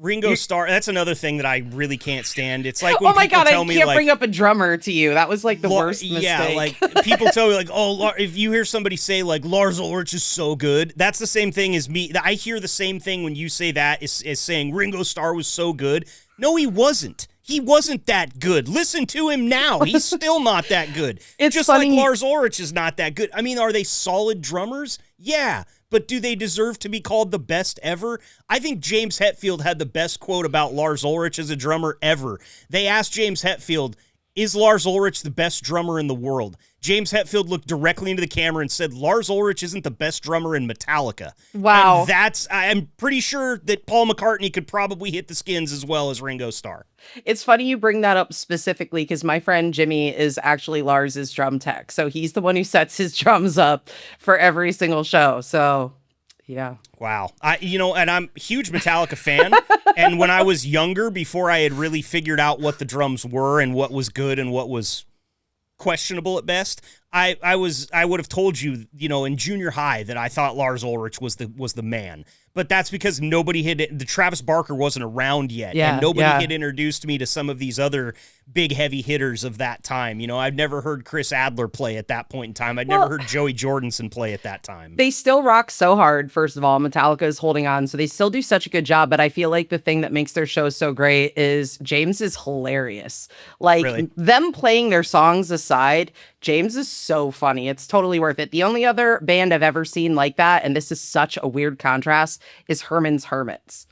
Ringo Starr, that's another thing that I really can't stand. It's like when oh my people God, tell I me can't like, bring up a drummer to you. That was like the worst mistake. Yeah, like people tell me like, oh, if you hear somebody say like Lars Ulrich is so good, that's the same thing as me. I hear the same thing when you say that as saying Ringo Starr was so good. No, he wasn't. He wasn't that good. Listen to him now. He's still not that good. It's just funny. like Lars Ulrich is not that good. I mean, are they solid drummers? Yeah. But do they deserve to be called the best ever? I think James Hetfield had the best quote about Lars Ulrich as a drummer ever. They asked James Hetfield, is Lars Ulrich the best drummer in the world? James Hetfield looked directly into the camera and said, Lars Ulrich isn't the best drummer in Metallica. Wow. And I'm pretty sure that Paul McCartney could probably hit the skins as well as Ringo Starr. It's funny you bring that up specifically because my friend Jimmy is actually Lars's drum tech. So he's the one who sets his drums up for every single show. So, yeah. Wow. And I'm a huge Metallica fan. And when I was younger, before I had really figured out what the drums were and what was good and what was questionable at best, I would have told you, in junior high that I thought Lars Ulrich was the man. But that's because the Travis Barker wasn't around yet. Yeah, and nobody yeah. had introduced me to some of these other big heavy hitters of that time. I've never heard Chris Adler play at that point in time. I'd never heard Joey Jordison play at that time. They still rock so hard, first of all. Metallica is holding on, so they still do such a good job. But I feel like the thing that makes their show so great is James is hilarious. Like, Really? them playing their songs aside, James is so funny. It's totally worth it. The only other band I've ever seen like that, and this is such a weird contrast, is Herman's Hermits.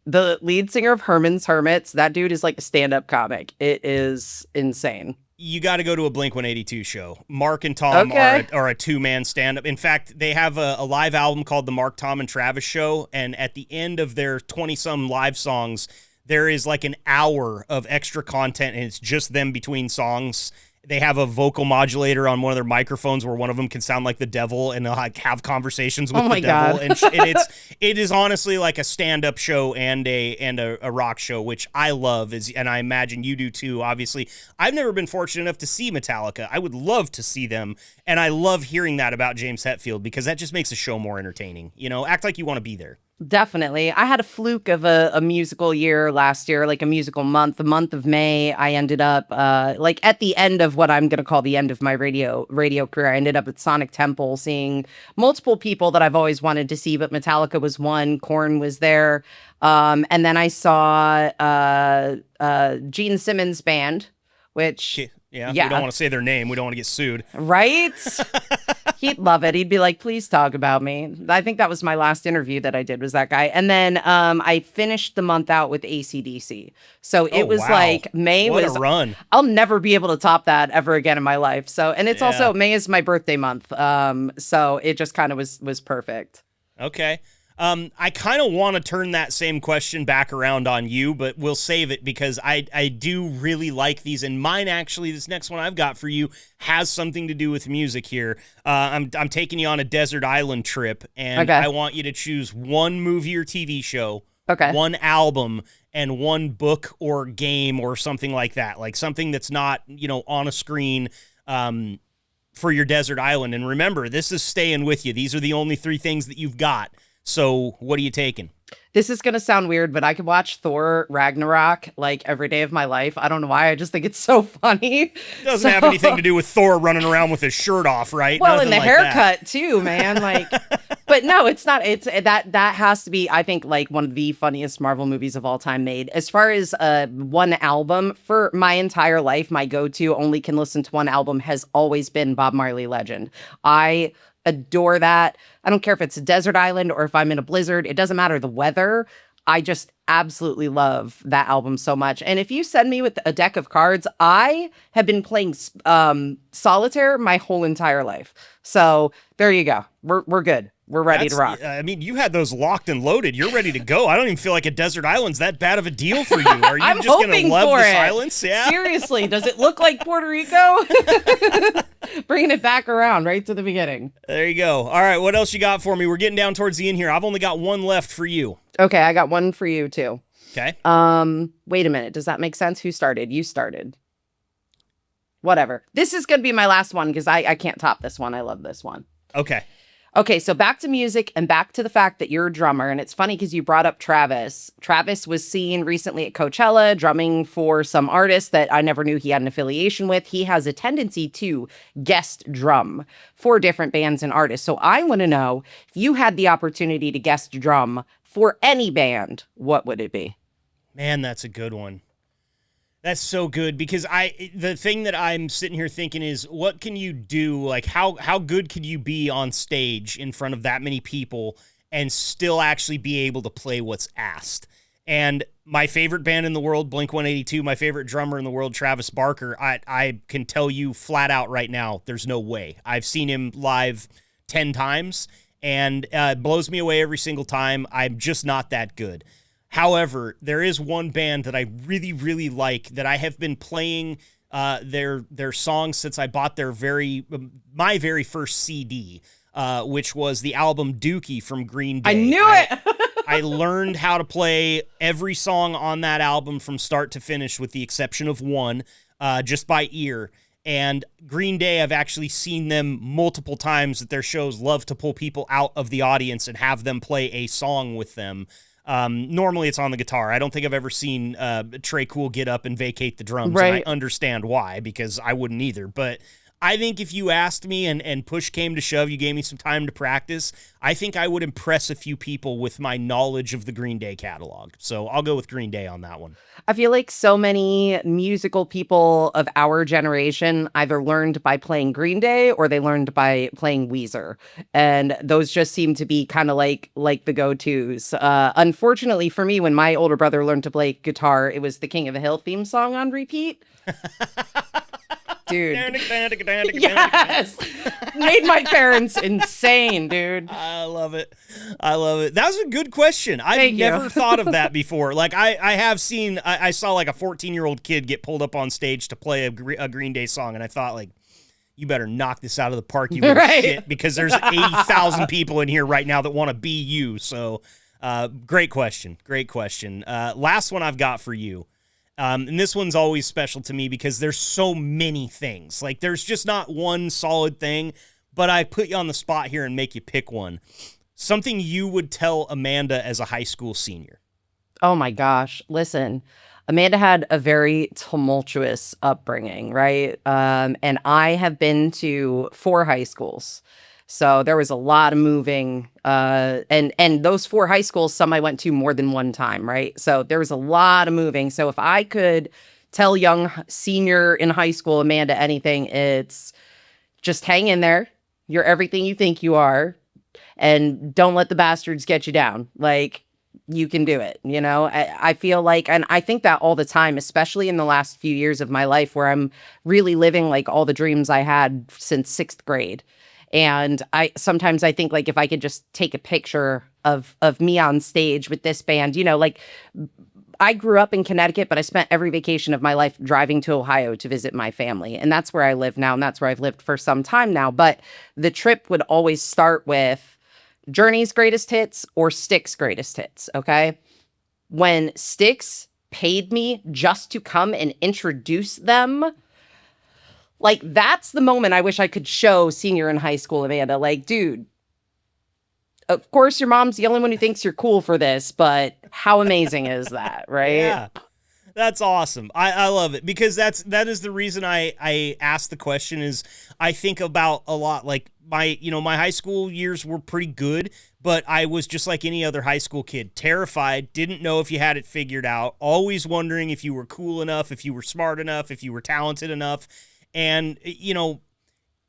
The lead singer of Herman's Hermits, that dude is like a stand-up comic. It is insane. You got to go to a Blink-182 show. Mark and Tom are a two-man stand-up. In fact, they have a live album called The Mark, Tom, and Travis Show, and at the end of their 20-some live songs, there is like an hour of extra content, and it's just them between songs. They have a vocal modulator on one of their microphones where one of them can sound like the devil, and they'll like have conversations with the devil. And it is honestly like a stand-up show and a rock show, which I love, and I imagine you do too. Obviously, I've never been fortunate enough to see Metallica. I would love to see them, and I love hearing that about James Hetfield because that just makes the show more entertaining. You know, act like you want to be there. Definitely. I had a fluke of a musical year last year, like a musical month. The month of May, I ended up like at the end of what I'm going to call the end of my radio career. I ended up at Sonic Temple seeing multiple people that I've always wanted to see, but Metallica was one, Korn was there. And then I saw Gene Simmons' band, which... Yeah, we don't want to say their name. We don't want to get sued. Right? He'd love it. He'd be like, please talk about me. I think that was my last interview that I did was that guy. And then I finished the month out with AC/DC. So it was like May what was a run. I'll never be able to top that ever again in my life. So, and it's also May is my birthday month. So it just kind of was perfect. Okay. I kind of want to turn that same question back around on you, but we'll save it because I do really like these. And mine, actually, this next one I've got for you has something to do with music here. I'm taking you on a desert island trip, and I want you to choose one movie or TV show, one album, and one book or game or something like that. Like something that's not, on a screen, for your desert island. And remember, this is staying with you. These are the only three things that you've got. So what are you taking? This is going to sound weird, but I could watch Thor Ragnarok like every day of my life. I don't know why. I just think it's so funny. It doesn't have anything to do with Thor running around with his shirt off, right? Well, Nothing and the like haircut too, man. Like, but no, it's not. It's that has to be, I think, like one of the funniest Marvel movies of all time made. As far as one album for my entire life, my go-to only can listen to one album has always been Bob Marley Legend. I adore that. I don't care if it's a desert island or if I'm in a blizzard. It doesn't matter the weather. I just absolutely love that album so much. And if you send me with a deck of cards, I have been playing solitaire my whole entire life. So there you go. We're good. We're ready to rock. I mean, you had those locked and loaded. You're ready to go. I don't even feel like a desert island's that bad of a deal for you. Are you I'm just going to love the it. silence? Yeah. Seriously, does it look like Puerto Rico? Bringing it back around right to the beginning. There you go. All right, what else you got for me? We're getting down towards the end here. I've only got one left for you. Okay, I got one for you too. Okay. Wait a minute. Does that make sense? Who started? You started. Whatever. This is going to be my last one because I can't top this one. I love this one. Okay, so back to music and back to the fact that you're a drummer. And it's funny because you brought up Travis. Travis was seen recently at Coachella drumming for some artists that I never knew he had an affiliation with. He has a tendency to guest drum for different bands and artists. So I want to know, if you had the opportunity to guest drum for any band, what would it be? Man, that's a good one. That's so good because the thing that I'm sitting here thinking is, what can you do? Like, how good could you be on stage in front of that many people and still actually be able to play what's asked? And my favorite band in the world, Blink-182, my favorite drummer in the world, Travis Barker, I can tell you flat out right now, there's no way. I've seen him live 10 times, and it blows me away every single time. I'm just not that good. However, there is one band that I really, really like that I have been playing their songs since I bought my very first CD, which was the album Dookie from Green Day. I knew it! I learned how to play every song on that album from start to finish with the exception of one, just by ear. And Green Day, I've actually seen them multiple times at their shows, love to pull people out of the audience and have them play a song with them. Normally it's on the guitar. I don't think I've ever seen Trey Cool get up and vacate the drums. Right. And I understand why, because I wouldn't either. But I think if you asked me and push came to shove, you gave me some time to practice, I think I would impress a few people with my knowledge of the Green Day catalog. So I'll go with Green Day on that one. I feel like so many musical people of our generation either learned by playing Green Day or they learned by playing Weezer. And those just seem to be kind of like the go-tos. Unfortunately for me, when my older brother learned to play guitar, it was the King of the Hill theme song on repeat. Dude. Yes. Made my parents insane, dude. I love it. I love it. That was a good question. I've Thank you. never thought of that before. Like I have seen, I saw like a 14-year-old kid get pulled up on stage to play a Green Day song. And I thought like, you better knock this out of the park, you little Right. shit, because there's 80,000 people in here right now that want to be you. So great question. Great question. Last one I've got for you. And this one's always special to me because there's so many things. Like there's just not one solid thing, but I put you on the spot here and make you pick one. Something you would tell Amanda as a high school senior. Oh my gosh. Listen, Amanda had a very tumultuous upbringing, right? And I have been to 4 high schools. So there was a lot of moving. And those 4 high schools, some I went to more than one time, right? So there was a lot of moving. So if I could tell young senior in high school Amanda anything, it's just hang in there. You're everything you think you are. And don't let the bastards get you down. Like, you can do it. You know, I feel like, and I think that all the time, especially in the last few years of my life where I'm really living like all the dreams I had since 6th grade. And sometimes I think like if I could just take a picture of me on stage with this band, you know, like I grew up in Connecticut, but I spent every vacation of my life driving to Ohio to visit my family. And that's where I live now. And that's where I've lived for some time now. But the trip would always start with Journey's greatest hits or Styx greatest hits, okay? When Styx paid me just to come and introduce them, like, that's the moment I wish I could show senior in high school Amanda. Like, dude, of course your mom's the only one who thinks you're cool for this, but how amazing is that, right? Yeah. That's awesome. I love it because that is the reason I asked the question is I think about a lot like my high school years were pretty good, but I was just like any other high school kid, terrified, didn't know if you had it figured out, always wondering if you were cool enough, if you were smart enough, if you were talented enough. And, you know,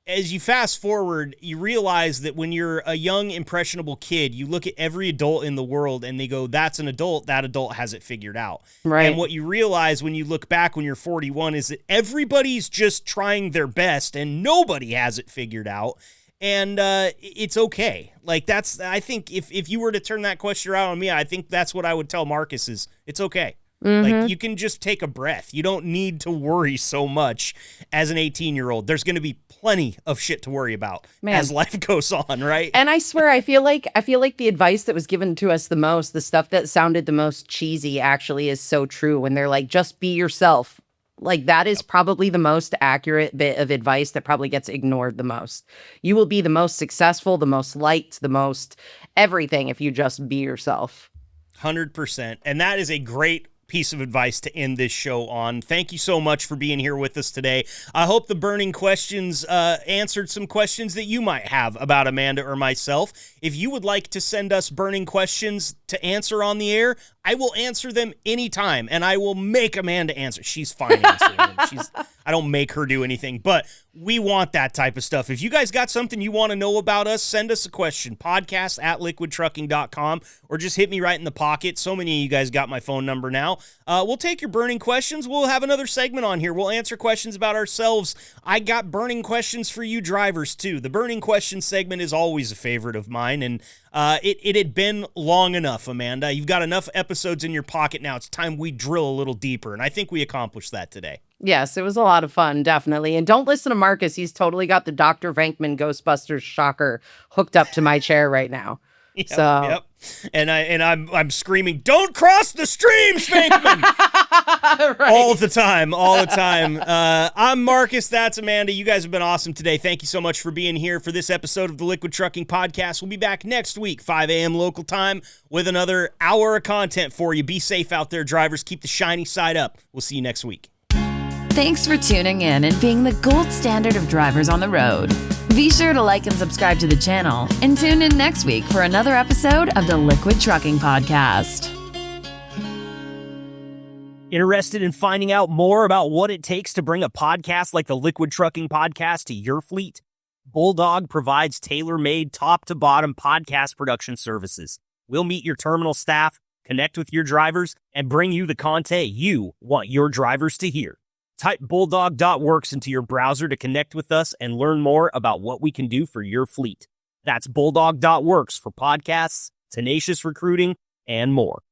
as you fast forward, you realize that when you're a young, impressionable kid, you look at every adult in the world and they go, that's an adult. That adult has it figured out. Right. And what you realize when you look back when you're 41 is that everybody's just trying their best and nobody has it figured out. And it's okay. Like I think if you were to turn that question around on me, I think that's what I would tell Marcus is it's okay. Mm-hmm. Like, you can just take a breath. You don't need to worry so much as an 18-year-old. There's going to be plenty of shit to worry about as life goes on, right? And I swear, I feel like the advice that was given to us the most, the stuff that sounded the most cheesy actually is so true when they're like, just be yourself. Like, that is probably the most accurate bit of advice that probably gets ignored the most. You will be the most successful, the most liked, the most everything if you just be yourself. 100%. And that is a great piece of advice to end this show on. Thank you so much for being here with us today. I hope the burning questions answered some questions that you might have about Amanda or myself. If you would like to send us burning questions to answer on the air, I will answer them anytime, and I will make Amanda answer. She's fine answering them. I don't make her do anything, but we want that type of stuff. If you guys got something you want to know about us, send us a question, podcast@liquidtrucking.com, or just hit me right in the pocket. So many of you guys got my phone number now. We'll take your burning questions. We'll have another segment on here. We'll answer questions about ourselves. I got burning questions for you drivers, too. The burning question segment is always a favorite of mine, and it had been long enough, Amanda. You've got enough episodes in your pocket now. It's time we drill a little deeper, and I think we accomplished that today. Yes, it was a lot of fun, definitely. And don't listen to Marcus. He's totally got the Dr. Venkman Ghostbusters shocker hooked up to my chair right now. Yep. And I'm screaming, "Don't cross the stream, Venkman!" Right. All the time. I'm Marcus. That's Amanda. You guys have been awesome today. Thank you so much for being here for this episode of the Liquid Trucking Podcast. We'll be back next week, 5 a.m. local time, with another hour of content for you. Be safe out there, drivers. Keep the shiny side up. We'll see you next week. Thanks for tuning in and being the gold standard of drivers on the road. Be sure to like and subscribe to the channel and tune in next week for another episode of the Liquid Trucking Podcast. Interested in finding out more about what it takes to bring a podcast like the Liquid Trucking Podcast to your fleet? Bulldog provides tailor-made top-to-bottom podcast production services. We'll meet your terminal staff, connect with your drivers, and bring you the content you want your drivers to hear. Type bulldog.works into your browser to connect with us and learn more about what we can do for your fleet. That's bulldog.works for podcasts, tenacious recruiting, and more.